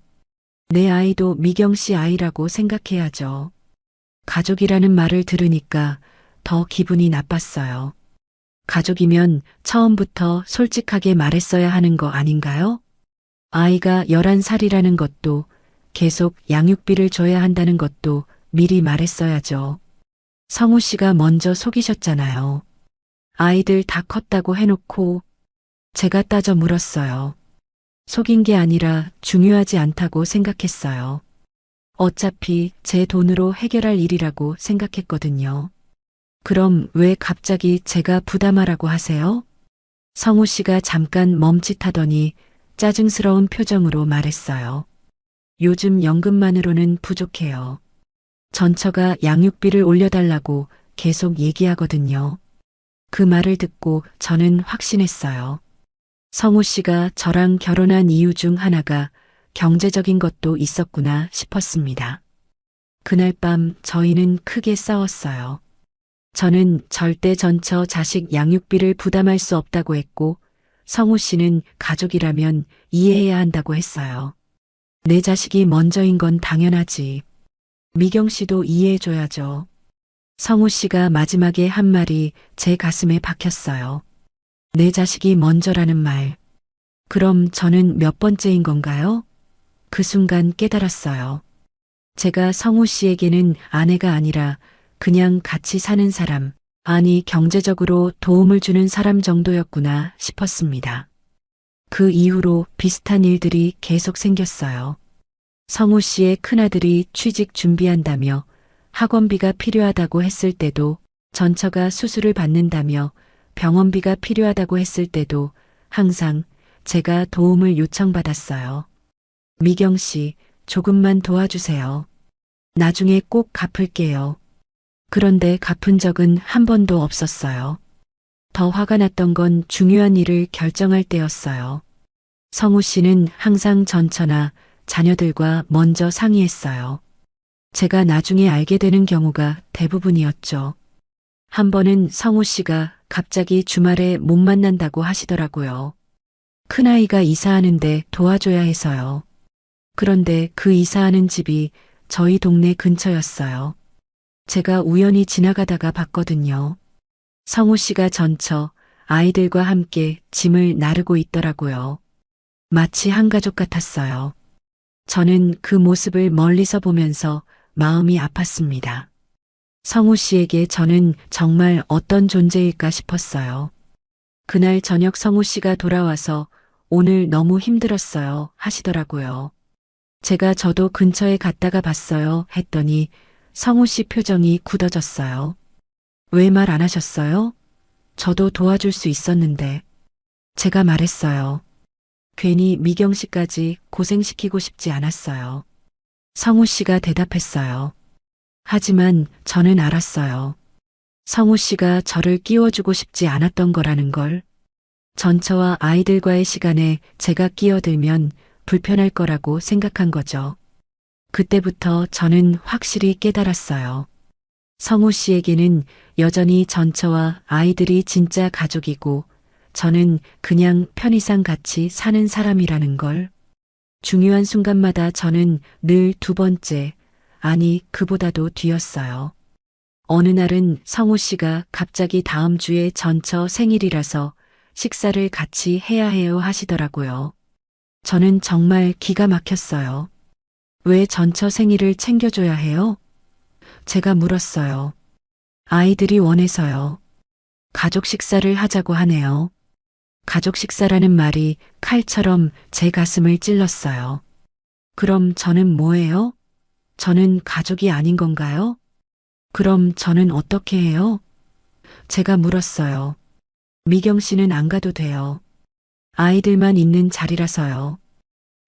내 아이도 미경 씨 아이라고 생각해야죠. 가족이라는 말을 들으니까 더 기분이 나빴어요. 가족이면 처음부터 솔직하게 말했어야 하는 거 아닌가요? 아이가 11살이라는 것도 계속 양육비를 줘야 한다는 것도 미리 말했어야죠. 성우 씨가 먼저 속이셨잖아요. 아이들 다 컸다고 해놓고 제가 따져 물었어요. 속인 게 아니라 중요하지 않다고 생각했어요. 어차피 제 돈으로 해결할 일이라고 생각했거든요. 그럼 왜 갑자기 제가 부담하라고 하세요? 성우 씨가 잠깐 멈칫하더니 짜증스러운 표정으로 말했어요. 요즘 연금만으로는 부족해요. 전처가 양육비를 올려달라고 계속 얘기하거든요. 그 말을 듣고 저는 확신했어요. 성우 씨가 저랑 결혼한 이유 중 하나가 경제적인 것도 있었구나 싶었습니다. 그날 밤 저희는 크게 싸웠어요. 저는 절대 전처 자식 양육비를 부담할 수 없다고 했고 성우 씨는 가족이라면 이해해야 한다고 했어요. 내 자식이 먼저인 건 당연하지. 미경 씨도 이해해줘야죠. 성우 씨가 마지막에 한 말이 제 가슴에 박혔어요. 내 자식이 먼저라는 말. 그럼 저는 몇 번째인 건가요? 그 순간 깨달았어요. 제가 성우 씨에게는 아내가 아니라 그냥 같이 사는 사람, 아니 경제적으로 도움을 주는 사람 정도였구나 싶었습니다. 그 이후로 비슷한 일들이 계속 생겼어요. 성우 씨의 큰아들이 취직 준비한다며 학원비가 필요하다고 했을 때도, 전처가 수술을 받는다며 병원비가 필요하다고 했을 때도 항상 제가 도움을 요청받았어요. 미경 씨, 조금만 도와주세요. 나중에 꼭 갚을게요. 그런데 갚은 적은 한 번도 없었어요. 더 화가 났던 건 중요한 일을 결정할 때였어요. 성우 씨는 항상 전처나 자녀들과 먼저 상의했어요. 제가 나중에 알게 되는 경우가 대부분이었죠. 한 번은 성우 씨가 갑자기 주말에 못 만난다고 하시더라고요. 큰아이가 이사하는데 도와줘야 해서요. 그런데 그 이사하는 집이 저희 동네 근처였어요. 제가 우연히 지나가다가 봤거든요. 성우 씨가 전처 아이들과 함께 짐을 나르고 있더라고요. 마치 한 가족 같았어요. 저는 그 모습을 멀리서 보면서 마음이 아팠습니다. 성우 씨에게 저는 정말 어떤 존재일까 싶었어요. 그날 저녁 성우 씨가 돌아와서 오늘 너무 힘들었어요 하시더라고요. 제가 저도 근처에 갔다가 봤어요 했더니 성우 씨 표정이 굳어졌어요. 왜 말 안 하셨어요? 저도 도와줄 수 있었는데. 제가 말했어요. 괜히 미경 씨까지 고생시키고 싶지 않았어요. 성우 씨가 대답했어요. 하지만 저는 알았어요. 성우 씨가 저를 끼워주고 싶지 않았던 거라는 걸. 전처와 아이들과의 시간에 제가 끼어들면 불편할 거라고 생각한 거죠. 그때부터 저는 확실히 깨달았어요. 성우 씨에게는 여전히 전처와 아이들이 진짜 가족이고 저는 그냥 편의상 같이 사는 사람이라는 걸. 중요한 순간마다 저는 늘 두 번째, 아니 그보다도 뒤였어요. 어느 날은 성우 씨가 갑자기 다음 주에 전처 생일이라서 식사를 같이 해야 해요 하시더라고요. 저는 정말 기가 막혔어요. 왜 전처 생일을 챙겨줘야 해요? 제가 물었어요. 아이들이 원해서요. 가족 식사를 하자고 하네요. 가족 식사라는 말이 칼처럼 제 가슴을 찔렀어요. 그럼 저는 뭐예요? 저는 가족이 아닌 건가요? 그럼 저는 어떻게 해요? 제가 물었어요. 미경 씨는 안 가도 돼요. 아이들만 있는 자리라서요.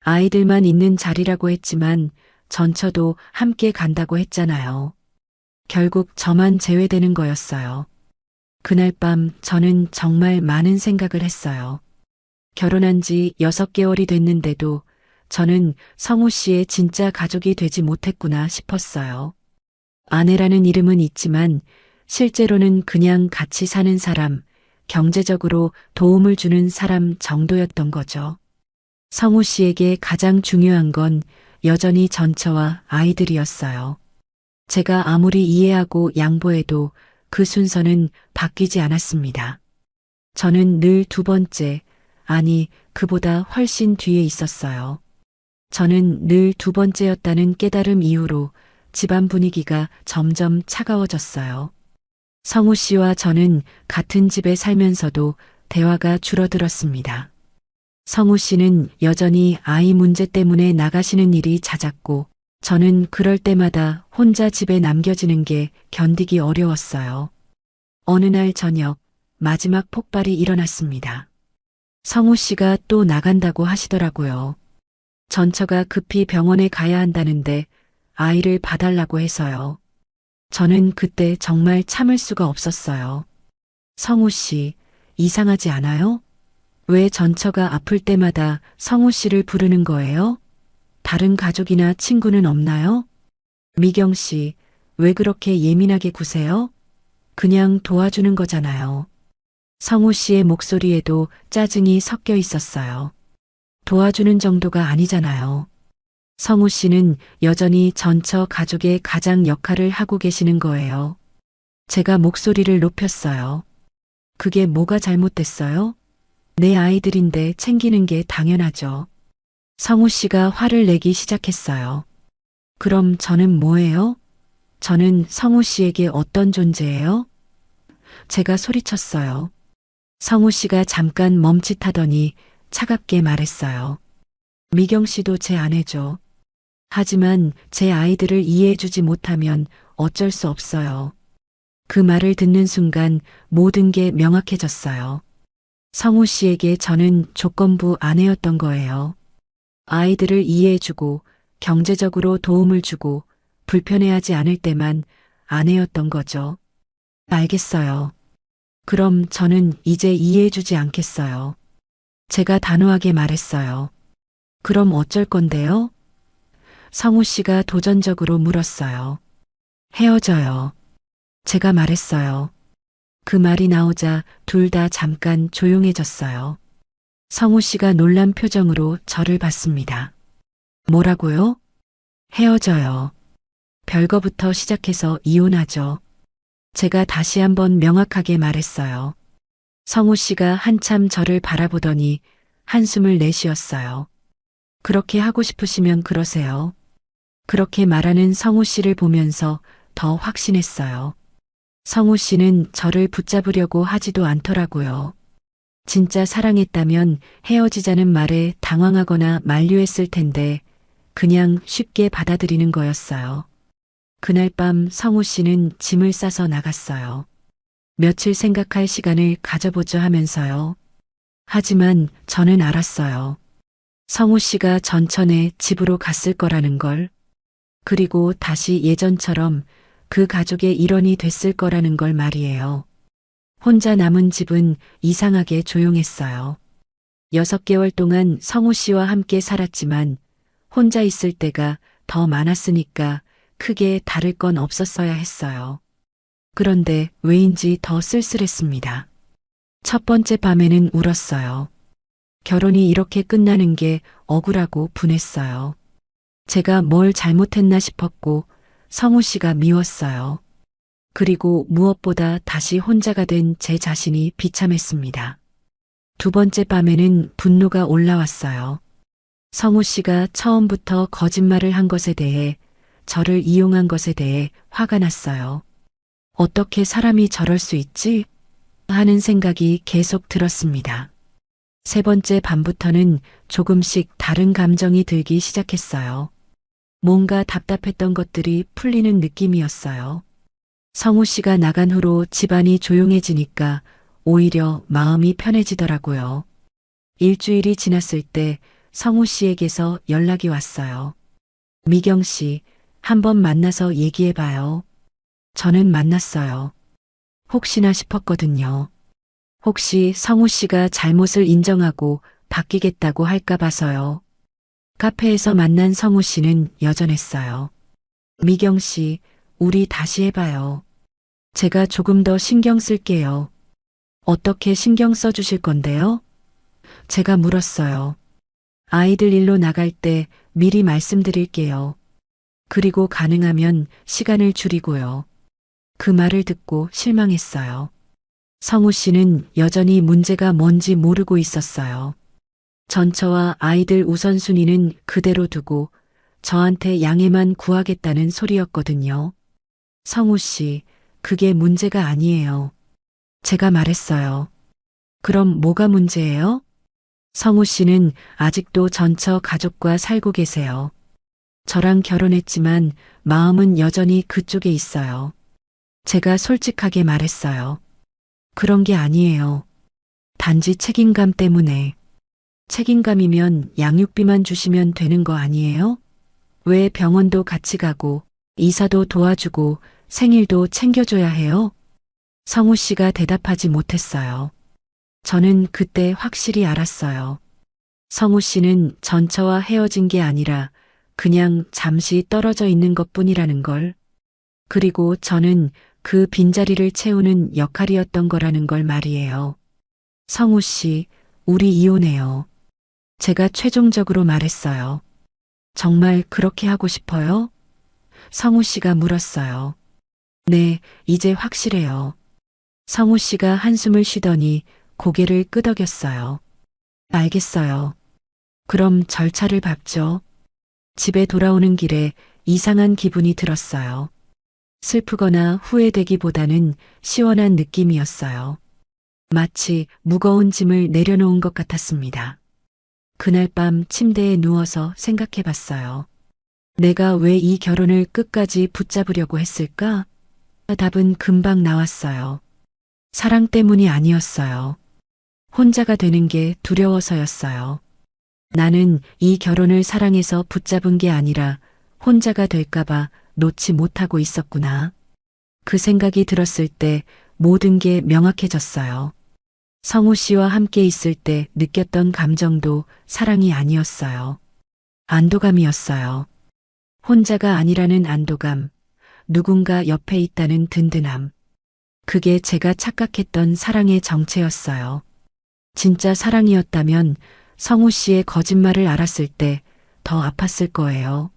아이들만 있는 자리라고 했지만 전처도 함께 간다고 했잖아요. 결국 저만 제외되는 거였어요. 그날 밤 저는 정말 많은 생각을 했어요. 결혼한 지 6개월이 됐는데도 저는 성우 씨의 진짜 가족이 되지 못했구나 싶었어요. 아내라는 이름은 있지만 실제로는 그냥 같이 사는 사람, 경제적으로 도움을 주는 사람 정도였던 거죠. 성우 씨에게 가장 중요한 건 여전히 전처와 아이들이었어요. 제가 아무리 이해하고 양보해도 그 순서는 바뀌지 않았습니다. 저는 늘 두 번째, 아니 그보다 훨씬 뒤에 있었어요. 저는 늘 두 번째였다는 깨달음 이후로 집안 분위기가 점점 차가워졌어요. 성우 씨와 저는 같은 집에 살면서도 대화가 줄어들었습니다. 성우 씨는 여전히 아이 문제 때문에 나가시는 일이 잦았고 저는 그럴 때마다 혼자 집에 남겨지는 게 견디기 어려웠어요. 어느 날 저녁 마지막 폭발이 일어났습니다. 성우 씨가 또 나간다고 하시더라고요. 전처가 급히 병원에 가야 한다는데 아이를 봐달라고 해서요. 저는 그때 정말 참을 수가 없었어요. 성우 씨, 이상하지 않아요? 왜 전처가 아플 때마다 성우 씨를 부르는 거예요? 다른 가족이나 친구는 없나요? 미경 씨, 왜 그렇게 예민하게 구세요? 그냥 도와주는 거잖아요. 성우 씨의 목소리에도 짜증이 섞여 있었어요. 도와주는 정도가 아니잖아요. 성우 씨는 여전히 전처 가족의 가장 역할을 하고 계시는 거예요. 제가 목소리를 높였어요. 그게 뭐가 잘못됐어요? 내 아이들인데 챙기는 게 당연하죠. 성우 씨가 화를 내기 시작했어요. 그럼 저는 뭐예요? 저는 성우 씨에게 어떤 존재예요? 제가 소리쳤어요. 성우 씨가 잠깐 멈칫하더니 차갑게 말했어요. 미경 씨도 제 아내죠. 하지만 제 아이들을 이해해주지 못하면 어쩔 수 없어요. 그 말을 듣는 순간 모든 게 명확해졌어요. 성우 씨에게 저는 조건부 아내였던 거예요. 아이들을 이해해주고 경제적으로 도움을 주고 불편해하지 않을 때만 아내였던 거죠. 알겠어요. 그럼 저는 이제 이해해주지 않겠어요. 제가 단호하게 말했어요. 그럼 어쩔 건데요? 성우 씨가 도전적으로 물었어요. 헤어져요. 제가 말했어요. 그 말이 나오자 둘 다 잠깐 조용해졌어요. 성우 씨가 놀란 표정으로 저를 봤습니다. 뭐라고요? 헤어져요. 별거부터 시작해서 이혼하죠. 제가 다시 한번 명확하게 말했어요. 성우 씨가 한참 저를 바라보더니 한숨을 내쉬었어요. 그렇게 하고 싶으시면 그러세요. 그렇게 말하는 성우 씨를 보면서 더 확신했어요. 성우 씨는 저를 붙잡으려고 하지도 않더라고요. 진짜 사랑했다면 헤어지자는 말에 당황하거나 만류했을 텐데 그냥 쉽게 받아들이는 거였어요. 그날 밤 성우 씨는 짐을 싸서 나갔어요. 며칠 생각할 시간을 가져보자 하면서요. 하지만 저는 알았어요. 성우 씨가 전천에 집으로 갔을 거라는 걸. 그리고 다시 예전처럼 그 가족의 일원이 됐을 거라는 걸 말이에요. 혼자 남은 집은 이상하게 조용했어요. 6개월 동안 성우 씨와 함께 살았지만 혼자 있을 때가 더 많았으니까 크게 다를 건 없었어야 했어요. 그런데 왜인지 더 쓸쓸했습니다. 첫 번째 밤에는 울었어요. 결혼이 이렇게 끝나는 게 억울하고 분했어요. 제가 뭘 잘못했나 싶었고 성우 씨가 미웠어요. 그리고 무엇보다 다시 혼자가 된 제 자신이 비참했습니다. 두 번째 밤에는 분노가 올라왔어요. 성우 씨가 처음부터 거짓말을 한 것에 대해, 저를 이용한 것에 대해 화가 났어요. 어떻게 사람이 저럴 수 있지? 하는 생각이 계속 들었습니다. 세 번째 밤부터는 조금씩 다른 감정이 들기 시작했어요. 뭔가 답답했던 것들이 풀리는 느낌이었어요. 성우 씨가 나간 후로 집안이 조용해지니까 오히려 마음이 편해지더라고요. 일주일이 지났을 때 성우 씨에게서 연락이 왔어요. 미경 씨, 한번 만나서 얘기해봐요. 저는 만났어요. 혹시나 싶었거든요. 혹시 성우 씨가 잘못을 인정하고 바뀌겠다고 할까 봐서요. 카페에서 만난 성우 씨는 여전했어요. 미경 씨, 우리 다시 해봐요. 제가 조금 더 신경 쓸게요. 어떻게 신경 써주실 건데요? 제가 물었어요. 아이들 일로 나갈 때 미리 말씀드릴게요. 그리고 가능하면 시간을 줄이고요. 그 말을 듣고 실망했어요. 성우 씨는 여전히 문제가 뭔지 모르고 있었어요. 전처와 아이들 우선순위는 그대로 두고 저한테 양해만 구하겠다는 소리였거든요. 성우 씨, 그게 문제가 아니에요. 제가 말했어요. 그럼 뭐가 문제예요? 성우 씨는 아직도 전처 가족과 살고 계세요. 저랑 결혼했지만 마음은 여전히 그쪽에 있어요. 제가 솔직하게 말했어요. 그런 게 아니에요. 단지 책임감 때문에. 책임감이면 양육비만 주시면 되는 거 아니에요? 왜 병원도 같이 가고 이사도 도와주고 생일도 챙겨줘야 해요? 성우 씨가 대답하지 못했어요. 저는 그때 확실히 알았어요. 성우 씨는 전처와 헤어진 게 아니라 그냥 잠시 떨어져 있는 것뿐이라는 걸. 그리고 저는 그 빈자리를 채우는 역할이었던 거라는 걸 말이에요. 성우 씨, 우리 이혼해요. 제가 최종적으로 말했어요. 정말 그렇게 하고 싶어요? 성우 씨가 물었어요. 네, 이제 확실해요. 성우 씨가 한숨을 쉬더니 고개를 끄덕였어요. 알겠어요. 그럼 절차를 밟죠. 집에 돌아오는 길에 이상한 기분이 들었어요. 슬프거나 후회되기보다는 시원한 느낌이었어요. 마치 무거운 짐을 내려놓은 것 같았습니다. 그날 밤 침대에 누워서 생각해 봤어요. 내가 왜 이 결혼을 끝까지 붙잡으려고 했을까? 답은 금방 나왔어요. 사랑 때문이 아니었어요. 혼자가 되는 게 두려워서였어요. 나는 이 결혼을 사랑해서 붙잡은 게 아니라 혼자가 될까봐 놓지 못하고 있었구나. 그 생각이 들었을 때 모든 게 명확해졌어요. 성우 씨와 함께 있을 때 느꼈던 감정도 사랑이 아니었어요. 안도감이었어요. 혼자가 아니라는 안도감, 누군가 옆에 있다는 든든함. 그게 제가 착각했던 사랑의 정체였어요. 진짜 사랑이었다면 성우 씨의 거짓말을 알았을 때 더 아팠을 거예요.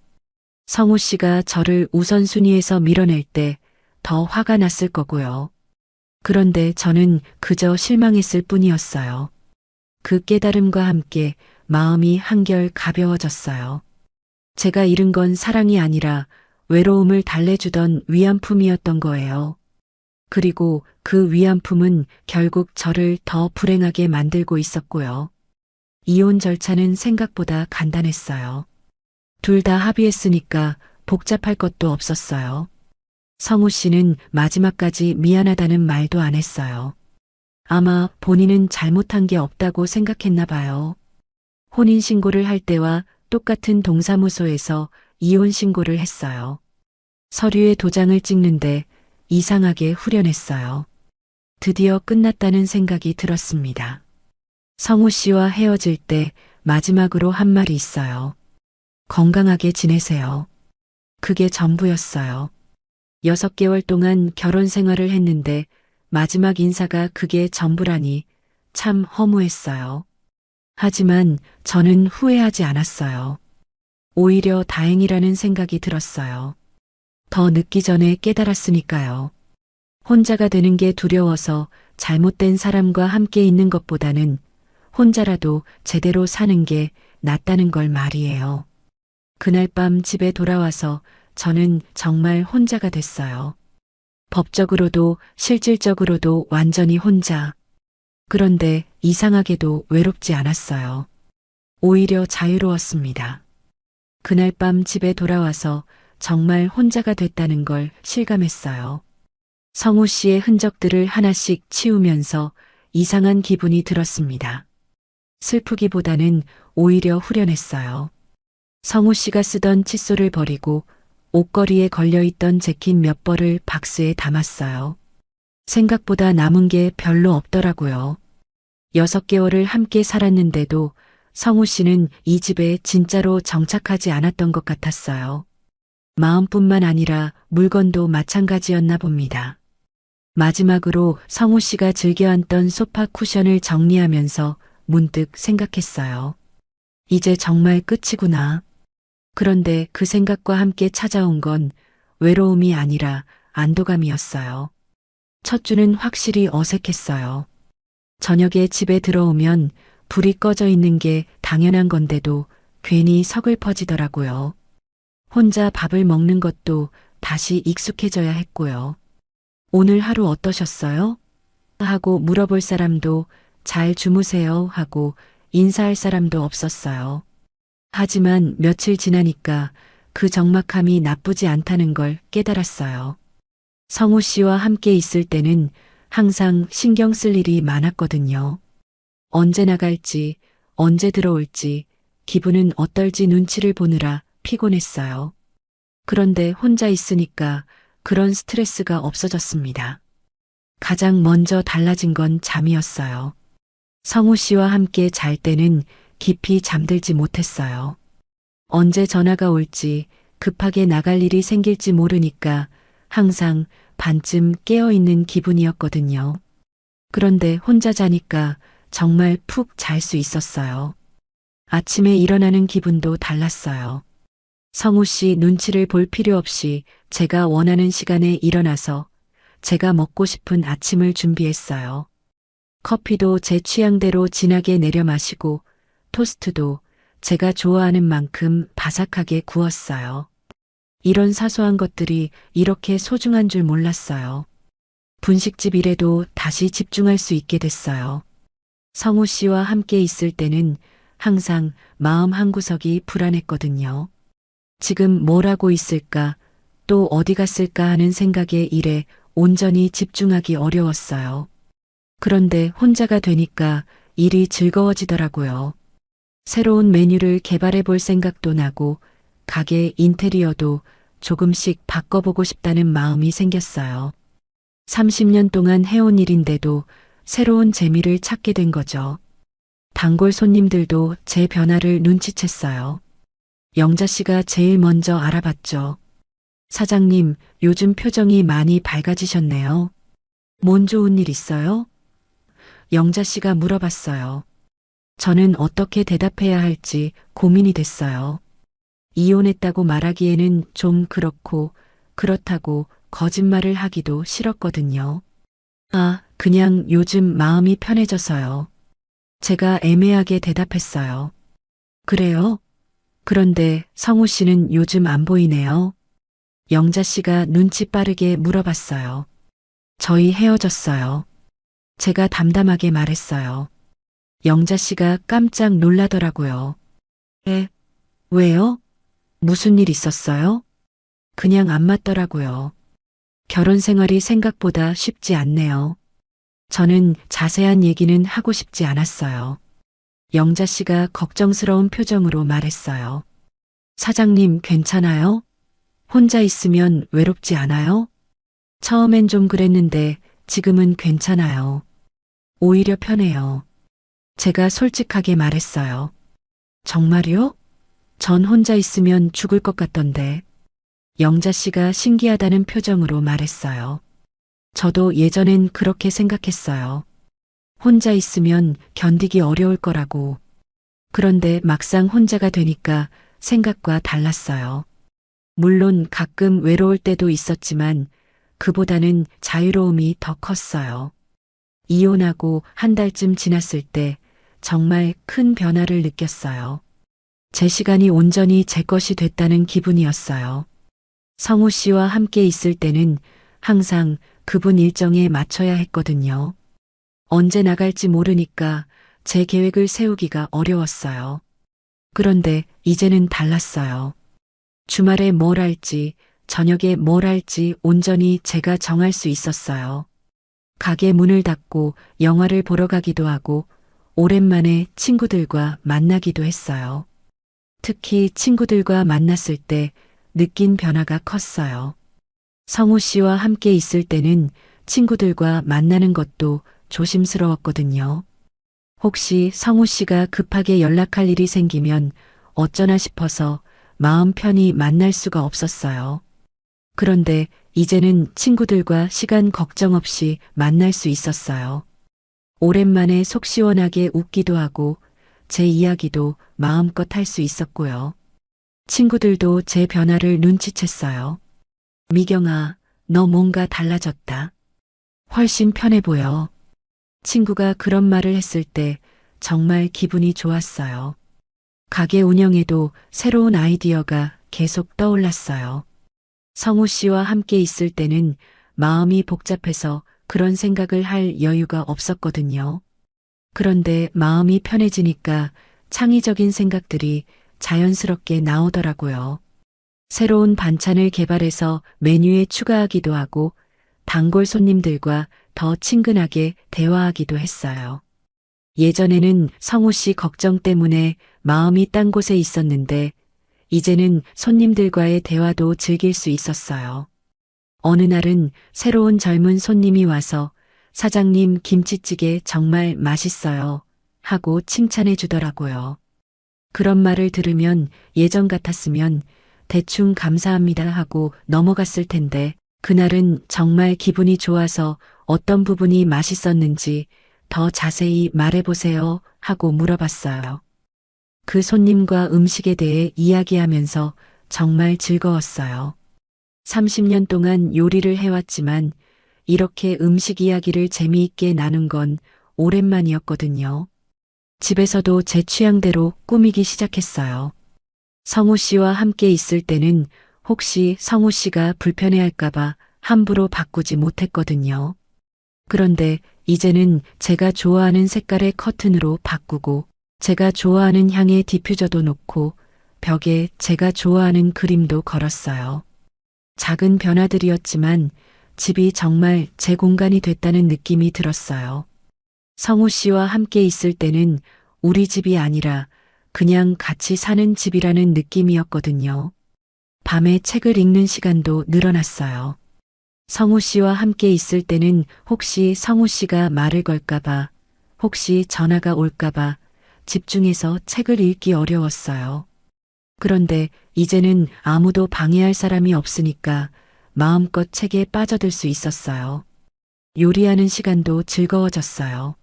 성우 씨가 저를 우선순위에서 밀어낼 때 더 화가 났을 거고요. 그런데 저는 그저 실망했을 뿐이었어요. 그 깨달음과 함께 마음이 한결 가벼워졌어요. 제가 잃은 건 사랑이 아니라 외로움을 달래주던 위안품이었던 거예요. 그리고 그 위안품은 결국 저를 더 불행하게 만들고 있었고요. 이혼 절차는 생각보다 간단했어요. 둘 다 합의했으니까 복잡할 것도 없었어요. 성우 씨는 마지막까지 미안하다는 말도 안 했어요. 아마 본인은 잘못한 게 없다고 생각했나 봐요. 혼인신고를 할 때와 똑같은 동사무소에서 이혼신고를 했어요. 서류에 도장을 찍는데 이상하게 후련했어요. 드디어 끝났다는 생각이 들었습니다. 성우 씨와 헤어질 때 마지막으로 한 말이 있어요. 건강하게 지내세요. 그게 전부였어요. 6개월 동안 결혼 생활을 했는데 마지막 인사가 그게 전부라니 참 허무했어요. 하지만 저는 후회하지 않았어요. 오히려 다행이라는 생각이 들었어요. 더 늦기 전에 깨달았으니까요. 혼자가 되는 게 두려워서 잘못된 사람과 함께 있는 것보다는 혼자라도 제대로 사는 게 낫다는 걸 말이에요. 그날 밤 집에 돌아와서 저는 정말 혼자가 됐어요. 법적으로도 실질적으로도 완전히 혼자. 그런데 이상하게도 외롭지 않았어요. 오히려 자유로웠습니다. 그날 밤 집에 돌아와서 정말 혼자가 됐다는 걸 실감했어요. 성우 씨의 흔적들을 하나씩 치우면서 이상한 기분이 들었습니다. 슬프기보다는 오히려 후련했어요. 성우 씨가 쓰던 칫솔을 버리고 옷걸이에 걸려있던 재킷 몇 벌을 박스에 담았어요. 생각보다 남은 게 별로 없더라고요. 6개월을 함께 살았는데도 성우 씨는 이 집에 진짜로 정착하지 않았던 것 같았어요. 마음뿐만 아니라 물건도 마찬가지였나 봅니다. 마지막으로 성우 씨가 즐겨 앉던 소파 쿠션을 정리하면서 문득 생각했어요. 이제 정말 끝이구나. 그런데 그 생각과 함께 찾아온 건 외로움이 아니라 안도감이었어요. 첫 주는 확실히 어색했어요. 저녁에 집에 들어오면 불이 꺼져 있는 게 당연한 건데도 괜히 서글퍼지더라고요. 혼자 밥을 먹는 것도 다시 익숙해져야 했고요. 오늘 하루 어떠셨어요? 하고 물어볼 사람도 잘 주무세요 하고 인사할 사람도 없었어요. 하지만 며칠 지나니까 그 적막함이 나쁘지 않다는 걸 깨달았어요. 성우 씨와 함께 있을 때는 항상 신경 쓸 일이 많았거든요. 언제 나갈지, 언제 들어올지, 기분은 어떨지 눈치를 보느라 피곤했어요. 그런데 혼자 있으니까 그런 스트레스가 없어졌습니다. 가장 먼저 달라진 건 잠이었어요. 성우 씨와 함께 잘 때는 깊이 잠들지 못했어요. 언제 전화가 올지 급하게 나갈 일이 생길지 모르니까 항상 반쯤 깨어있는 기분이었거든요. 그런데 혼자 자니까 정말 푹 잘 수 있었어요. 아침에 일어나는 기분도 달랐어요. 성우 씨 눈치를 볼 필요 없이 제가 원하는 시간에 일어나서 제가 먹고 싶은 아침을 준비했어요. 커피도 제 취향대로 진하게 내려 마시고 토스트도 제가 좋아하는 만큼 바삭하게 구웠어요. 이런 사소한 것들이 이렇게 소중한 줄 몰랐어요. 분식집 일에도 다시 집중할 수 있게 됐어요. 성우 씨와 함께 있을 때는 항상 마음 한구석이 불안했거든요. 지금 뭘 하고 있을까, 또 어디 갔을까 하는 생각에 일에 온전히 집중하기 어려웠어요. 그런데 혼자가 되니까 일이 즐거워지더라고요. 새로운 메뉴를 개발해 볼 생각도 나고 가게 인테리어도 조금씩 바꿔보고 싶다는 마음이 생겼어요. 30년 동안 해온 일인데도 새로운 재미를 찾게 된 거죠. 단골 손님들도 제 변화를 눈치챘어요. 영자 씨가 제일 먼저 알아봤죠. 사장님, 요즘 표정이 많이 밝아지셨네요. 뭔 좋은 일 있어요? 영자 씨가 물어봤어요. 저는 어떻게 대답해야 할지 고민이 됐어요. 이혼했다고 말하기에는 좀 그렇고, 그렇다고 거짓말을 하기도 싫었거든요. 아, 그냥 요즘 마음이 편해져서요. 제가 애매하게 대답했어요. 그래요? 그런데 성우 씨는 요즘 안 보이네요. 영자 씨가 눈치 빠르게 물어봤어요. 저희 헤어졌어요. 제가 담담하게 말했어요. 영자 씨가 깜짝 놀라더라고요. 왜요? 무슨 일 있었어요? 그냥 안 맞더라고요. 결혼 생활이 생각보다 쉽지 않네요. 저는 자세한 얘기는 하고 싶지 않았어요. 영자 씨가 걱정스러운 표정으로 말했어요. 사장님 괜찮아요? 혼자 있으면 외롭지 않아요? 처음엔 좀 그랬는데 지금은 괜찮아요. 오히려 편해요. 제가 솔직하게 말했어요. 정말요? 전 혼자 있으면 죽을 것 같던데. 영자 씨가 신기하다는 표정으로 말했어요. 저도 예전엔 그렇게 생각했어요. 혼자 있으면 견디기 어려울 거라고. 그런데 막상 혼자가 되니까 생각과 달랐어요. 물론 가끔 외로울 때도 있었지만 그보다는 자유로움이 더 컸어요. 이혼하고 한 달쯤 지났을 때 정말 큰 변화를 느꼈어요. 제 시간이 온전히 제 것이 됐다는 기분이었어요. 성우 씨와 함께 있을 때는 항상 그분 일정에 맞춰야 했거든요. 언제 나갈지 모르니까 제 계획을 세우기가 어려웠어요. 그런데 이제는 달랐어요. 주말에 뭘 할지, 저녁에 뭘 할지 온전히 제가 정할 수 있었어요. 가게 문을 닫고 영화를 보러 가기도 하고 오랜만에 친구들과 만나기도 했어요. 특히 친구들과 만났을 때 느낀 변화가 컸어요. 성우 씨와 함께 있을 때는 친구들과 만나는 것도 조심스러웠거든요. 혹시 성우 씨가 급하게 연락할 일이 생기면 어쩌나 싶어서 마음 편히 만날 수가 없었어요. 그런데 이제는 친구들과 시간 걱정 없이 만날 수 있었어요. 오랜만에 속 시원하게 웃기도 하고 제 이야기도 마음껏 할 수 있었고요. 친구들도 제 변화를 눈치챘어요. 미경아, 너 뭔가 달라졌다. 훨씬 편해 보여. 친구가 그런 말을 했을 때 정말 기분이 좋았어요. 가게 운영에도 새로운 아이디어가 계속 떠올랐어요. 성우 씨와 함께 있을 때는 마음이 복잡해서 그런 생각을 할 여유가 없었거든요. 그런데 마음이 편해지니까 창의적인 생각들이 자연스럽게 나오더라고요. 새로운 반찬을 개발해서 메뉴에 추가하기도 하고 단골 손님들과 더 친근하게 대화하기도 했어요. 예전에는 성우 씨 걱정 때문에 마음이 딴 곳에 있었는데 이제는 손님들과의 대화도 즐길 수 있었어요. 어느 날은 새로운 젊은 손님이 와서 사장님 김치찌개 정말 맛있어요 하고 칭찬해 주더라고요. 그런 말을 들으면 예전 같았으면 대충 감사합니다 하고 넘어갔을 텐데 그날은 정말 기분이 좋아서 어떤 부분이 맛있었는지 더 자세히 말해보세요 하고 물어봤어요. 그 손님과 음식에 대해 이야기하면서 정말 즐거웠어요. 30년 동안 요리를 해왔지만 이렇게 음식 이야기를 재미있게 나눈 건 오랜만이었거든요. 집에서도 제 취향대로 꾸미기 시작했어요. 성우 씨와 함께 있을 때는 혹시 성우 씨가 불편해할까봐 함부로 바꾸지 못했거든요. 그런데 이제는 제가 좋아하는 색깔의 커튼으로 바꾸고 제가 좋아하는 향의 디퓨저도 놓고 벽에 제가 좋아하는 그림도 걸었어요. 작은 변화들이었지만 집이 정말 제 공간이 됐다는 느낌이 들었어요. 성우 씨와 함께 있을 때는 우리 집이 아니라 그냥 같이 사는 집이라는 느낌이었거든요. 밤에 책을 읽는 시간도 늘어났어요. 성우 씨와 함께 있을 때는 혹시 성우 씨가 말을 걸까봐, 혹시 전화가 올까봐 집중해서 책을 읽기 어려웠어요. 그런데 이제는 아무도 방해할 사람이 없으니까 마음껏 책에 빠져들 수 있었어요. 요리하는 시간도 즐거워졌어요.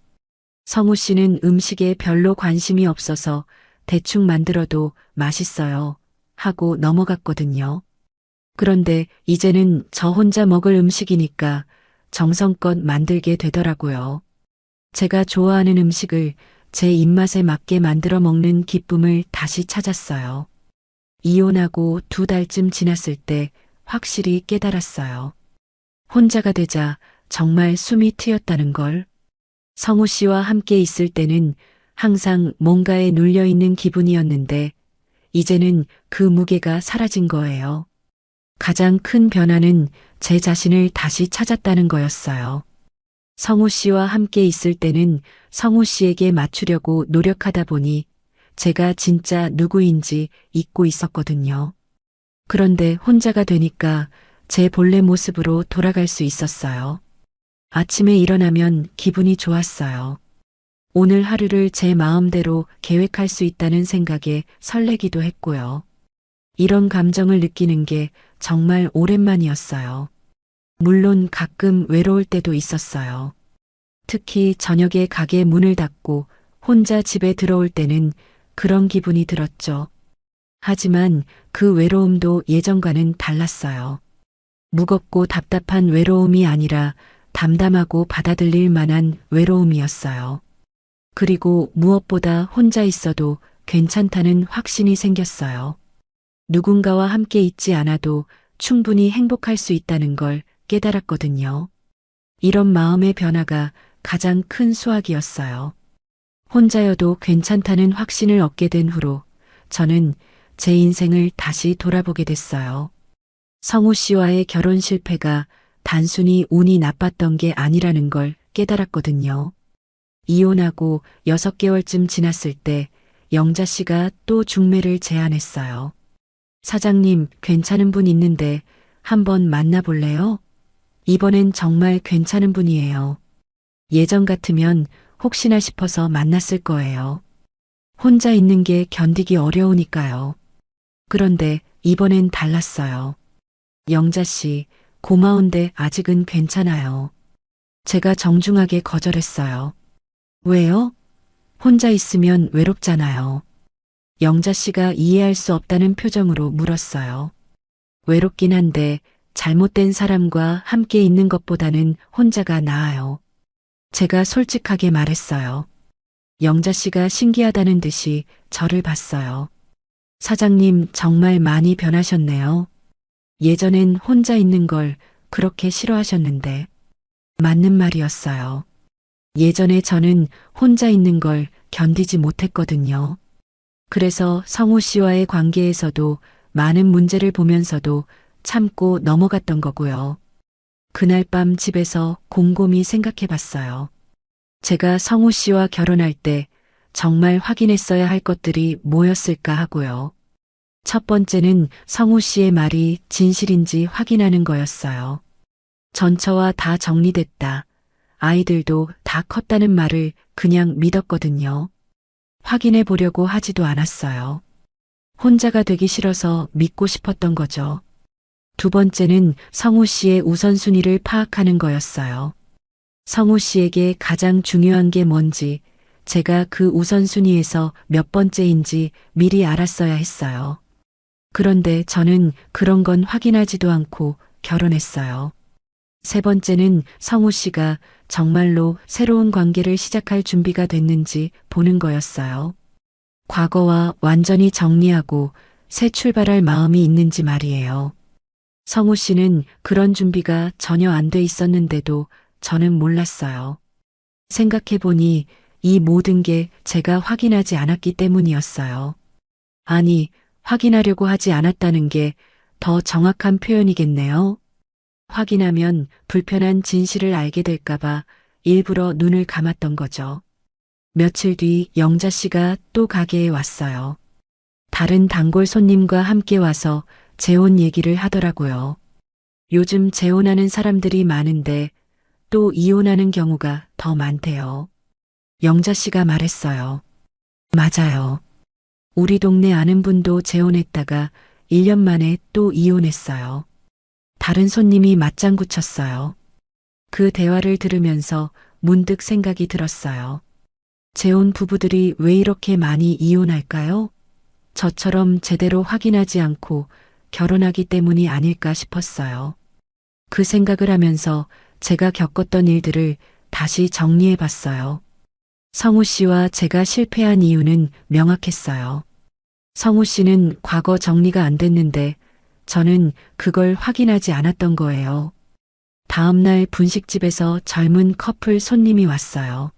성우 씨는 음식에 별로 관심이 없어서 대충 만들어도 맛있어요 하고 넘어갔거든요. 그런데 이제는 저 혼자 먹을 음식이니까 정성껏 만들게 되더라고요. 제가 좋아하는 음식을 제 입맛에 맞게 만들어 먹는 기쁨을 다시 찾았어요. 이혼하고 2달쯤 지났을 때 확실히 깨달았어요. 혼자가 되자 정말 숨이 트였다는 걸. 성우 씨와 함께 있을 때는 항상 뭔가에 눌려있는 기분이었는데 이제는 그 무게가 사라진 거예요. 가장 큰 변화는 제 자신을 다시 찾았다는 거였어요. 성우 씨와 함께 있을 때는 성우 씨에게 맞추려고 노력하다 보니 제가 진짜 누구인지 잊고 있었거든요. 그런데 혼자가 되니까 제 본래 모습으로 돌아갈 수 있었어요. 아침에 일어나면 기분이 좋았어요. 오늘 하루를 제 마음대로 계획할 수 있다는 생각에 설레기도 했고요. 이런 감정을 느끼는 게 정말 오랜만이었어요. 물론 가끔 외로울 때도 있었어요. 특히 저녁에 가게 문을 닫고 혼자 집에 들어올 때는 그런 기분이 들었죠. 하지만 그 외로움도 예전과는 달랐어요. 무겁고 답답한 외로움이 아니라 담담하고 받아들일 만한 외로움이었어요. 그리고 무엇보다 혼자 있어도 괜찮다는 확신이 생겼어요. 누군가와 함께 있지 않아도 충분히 행복할 수 있다는 걸 깨달았거든요. 이런 마음의 변화가 가장 큰 수확이었어요. 혼자여도 괜찮다는 확신을 얻게 된 후로 저는 제 인생을 다시 돌아보게 됐어요. 성우 씨와의 결혼 실패가 단순히 운이 나빴던 게 아니라는 걸 깨달았거든요. 이혼하고 6개월쯤 지났을 때 영자 씨가 또 중매를 제안했어요. 사장님, 괜찮은 분 있는데 한번 만나볼래요? 이번엔 정말 괜찮은 분이에요. 예전 같으면 혹시나 싶어서 만났을 거예요. 혼자 있는 게 견디기 어려우니까요. 그런데 이번엔 달랐어요. 영자 씨, 고마운데 아직은 괜찮아요. 제가 정중하게 거절했어요. 왜요? 혼자 있으면 외롭잖아요. 영자 씨가 이해할 수 없다는 표정으로 물었어요. 외롭긴 한데 잘못된 사람과 함께 있는 것보다는 혼자가 나아요. 제가 솔직하게 말했어요. 영자 씨가 신기하다는 듯이 저를 봤어요. 사장님 정말 많이 변하셨네요. 예전엔 혼자 있는 걸 그렇게 싫어하셨는데. 맞는 말이었어요. 예전에 저는 혼자 있는 걸 견디지 못했거든요. 그래서 성우 씨와의 관계에서도 많은 문제를 보면서도 참고 넘어갔던 거고요. 그날 밤 집에서 곰곰이 생각해 봤어요. 제가 성우 씨와 결혼할 때 정말 확인했어야 할 것들이 뭐였을까 하고요. 첫 번째는 성우 씨의 말이 진실인지 확인하는 거였어요. 전처와 다 정리됐다. 아이들도 다 컸다는 말을 그냥 믿었거든요. 확인해 보려고 하지도 않았어요. 혼자가 되기 싫어서 믿고 싶었던 거죠. 두 번째는 성우 씨의 우선순위를 파악하는 거였어요. 성우 씨에게 가장 중요한 게 뭔지, 제가 그 우선순위에서 몇 번째인지 미리 알았어야 했어요. 그런데 저는 그런 건 확인하지도 않고 결혼했어요. 세 번째는 성우 씨가 정말로 새로운 관계를 시작할 준비가 됐는지 보는 거였어요. 과거와 완전히 정리하고 새 출발할 마음이 있는지 말이에요. 성우 씨는 그런 준비가 전혀 안 돼 있었는데도 저는 몰랐어요. 생각해보니 이 모든 게 제가 확인하지 않았기 때문이었어요. 아니, 확인하려고 하지 않았다는 게 더 정확한 표현이겠네요. 확인하면 불편한 진실을 알게 될까봐 일부러 눈을 감았던 거죠. 며칠 뒤 영자 씨가 또 가게에 왔어요. 다른 단골 손님과 함께 와서 재혼 얘기를 하더라고요. 요즘 재혼하는 사람들이 많은데 또 이혼하는 경우가 더 많대요. 영자 씨가 말했어요. 맞아요. 우리 동네 아는 분도 재혼했다가 1년 만에 또 이혼했어요. 다른 손님이 맞장구 쳤어요. 그 대화를 들으면서 문득 생각이 들었어요. 재혼 부부들이 왜 이렇게 많이 이혼할까요? 저처럼 제대로 확인하지 않고 결혼하기 때문이 아닐까 싶었어요. 그 생각을 하면서 제가 겪었던 일들을 다시 정리해 봤어요. 성우 씨와 제가 실패한 이유는 명확했어요. 성우 씨는 과거 정리가 안 됐는데 저는 그걸 확인하지 않았던 거예요. 다음 날 분식집에서 젊은 커플 손님이 왔어요.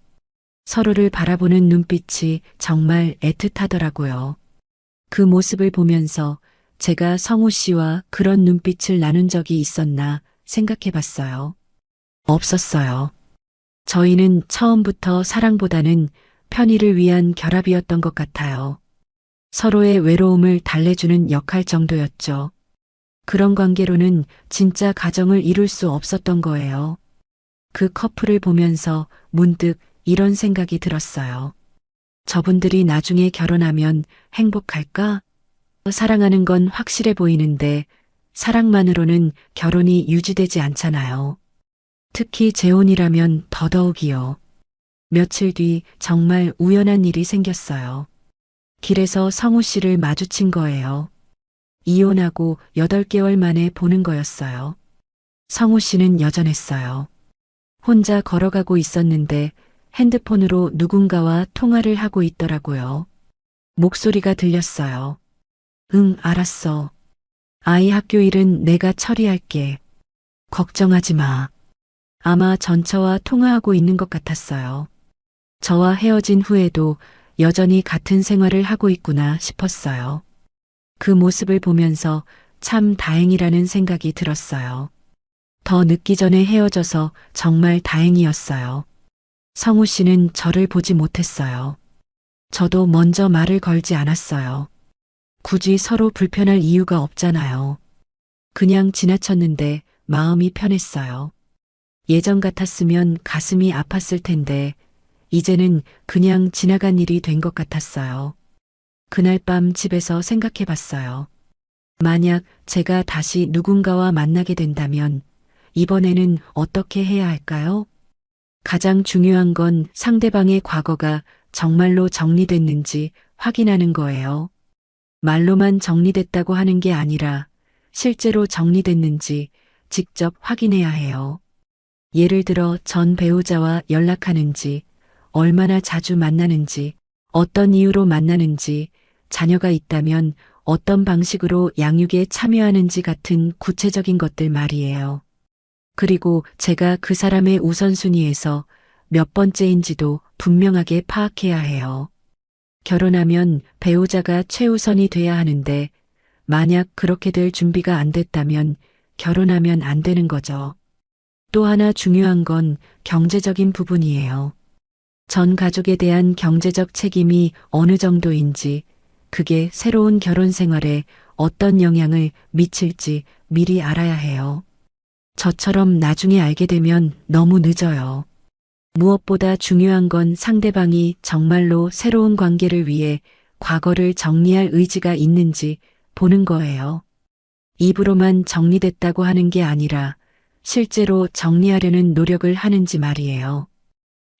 서로를 바라보는 눈빛이 정말 애틋하더라고요. 그 모습을 보면서 제가 성우 씨와 그런 눈빛을 나눈 적이 있었나 생각해 봤어요. 없었어요. 저희는 처음부터 사랑보다는 편의를 위한 결합이었던 것 같아요. 서로의 외로움을 달래주는 역할 정도였죠. 그런 관계로는 진짜 가정을 이룰 수 없었던 거예요. 그 커플을 보면서 문득 이런 생각이 들었어요. 저분들이 나중에 결혼하면 행복할까? 사랑하는 건 확실해 보이는데 사랑만으로는 결혼이 유지되지 않잖아요. 특히 재혼이라면 더더욱이요. 며칠 뒤 정말 우연한 일이 생겼어요. 길에서 성우 씨를 마주친 거예요. 이혼하고 8개월 만에 보는 거였어요. 성우 씨는 여전했어요. 혼자 걸어가고 있었는데 핸드폰으로 누군가와 통화를 하고 있더라고요. 목소리가 들렸어요. 응, 알았어. 아이 학교 일은 내가 처리할게. 걱정하지 마. 아마 전처와 통화하고 있는 것 같았어요. 저와 헤어진 후에도 여전히 같은 생활을 하고 있구나 싶었어요. 그 모습을 보면서 참 다행이라는 생각이 들었어요. 더 늦기 전에 헤어져서 정말 다행이었어요. 성우 씨는 저를 보지 못했어요. 저도 먼저 말을 걸지 않았어요. 굳이 서로 불편할 이유가 없잖아요. 그냥 지나쳤는데 마음이 편했어요. 예전 같았으면 가슴이 아팠을 텐데 이제는 그냥 지나간 일이 된 것 같았어요. 그날 밤 집에서 생각해 봤어요. 만약 제가 다시 누군가와 만나게 된다면 이번에는 어떻게 해야 할까요? 가장 중요한 건 상대방의 과거가 정말로 정리됐는지 확인하는 거예요. 말로만 정리됐다고 하는 게 아니라 실제로 정리됐는지 직접 확인해야 해요. 예를 들어 전 배우자와 연락하는지, 얼마나 자주 만나는지, 어떤 이유로 만나는지, 자녀가 있다면 어떤 방식으로 양육에 참여하는지 같은 구체적인 것들 말이에요. 그리고 제가 그 사람의 우선순위에서 몇 번째인지도 분명하게 파악해야 해요. 결혼하면 배우자가 최우선이 돼야 하는데 만약 그렇게 될 준비가 안 됐다면 결혼하면 안 되는 거죠. 또 하나 중요한 건 경제적인 부분이에요. 전 가족에 대한 경제적 책임이 어느 정도인지, 그게 새로운 결혼 생활에 어떤 영향을 미칠지 미리 알아야 해요. 저처럼 나중에 알게 되면 너무 늦어요. 무엇보다 중요한 건 상대방이 정말로 새로운 관계를 위해 과거를 정리할 의지가 있는지 보는 거예요. 입으로만 정리됐다고 하는 게 아니라 실제로 정리하려는 노력을 하는지 말이에요.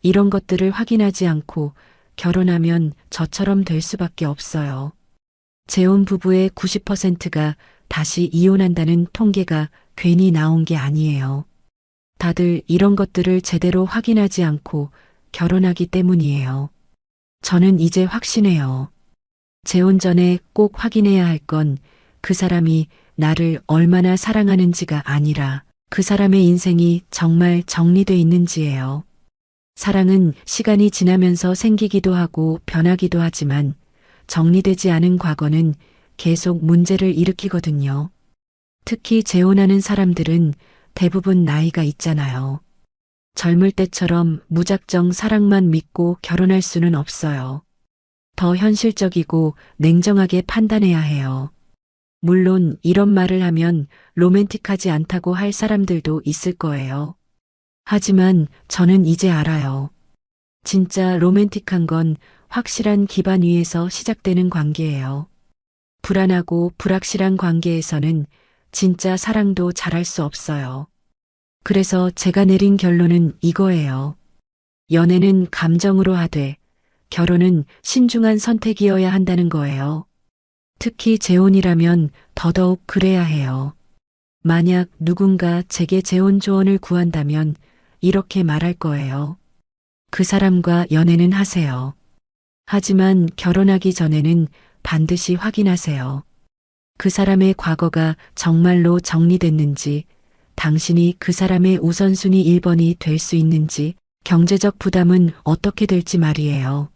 이런 것들을 확인하지 않고 결혼하면 저처럼 될 수밖에 없어요. 재혼 부부의 90%가 다시 이혼한다는 통계가 괜히 나온 게 아니에요. 다들 이런 것들을 제대로 확인하지 않고 결혼하기 때문이에요. 저는 이제 확신해요. 재혼 전에 꼭 확인해야 할 건 그 사람이 나를 얼마나 사랑하는지가 아니라 그 사람의 인생이 정말 정리돼 있는지예요. 사랑은 시간이 지나면서 생기기도 하고 변하기도 하지만 정리되지 않은 과거는 계속 문제를 일으키거든요. 특히 재혼하는 사람들은 대부분 나이가 있잖아요. 젊을 때처럼 무작정 사랑만 믿고 결혼할 수는 없어요. 더 현실적이고 냉정하게 판단해야 해요. 물론 이런 말을 하면 로맨틱하지 않다고 할 사람들도 있을 거예요. 하지만 저는 이제 알아요. 진짜 로맨틱한 건 확실한 기반 위에서 시작되는 관계예요. 불안하고 불확실한 관계에서는 진짜 사랑도 잘할 수 없어요. 그래서 제가 내린 결론은 이거예요. 연애는 감정으로 하되 결혼은 신중한 선택이어야 한다는 거예요. 특히 재혼이라면 더더욱 그래야 해요. 만약 누군가 제게 재혼 조언을 구한다면 이렇게 말할 거예요. 그 사람과 연애는 하세요. 하지만 결혼하기 전에는 반드시 확인하세요. 그 사람의 과거가 정말로 정리됐는지, 당신이 그 사람의 우선순위 1번이 될 수 있는지, 경제적 부담은 어떻게 될지 말이에요.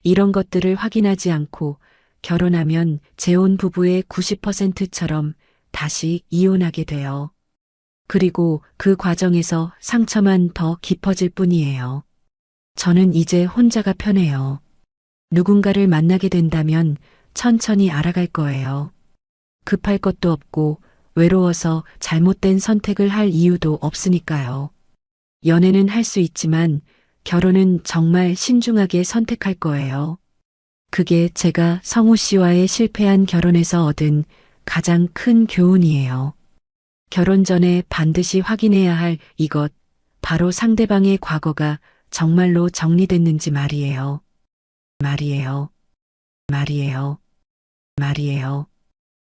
이런 것들을 확인하지 않고 결혼하면 재혼 부부의 90%처럼 다시 이혼하게 돼요. 그리고 그 과정에서 상처만 더 깊어질 뿐이에요. 저는 이제 혼자가 편해요. 누군가를 만나게 된다면 천천히 알아갈 거예요. 급할 것도 없고 외로워서 잘못된 선택을 할 이유도 없으니까요. 연애는 할 수 있지만 결혼은 정말 신중하게 선택할 거예요. 그게 제가 성우 씨와의 실패한 결혼에서 얻은 가장 큰 교훈이에요. 결혼 전에 반드시 확인해야 할 이것, 바로 상대방의 과거가 정말로 정리됐는지 말이에요. 말이에요. 말이에요. 말이에요.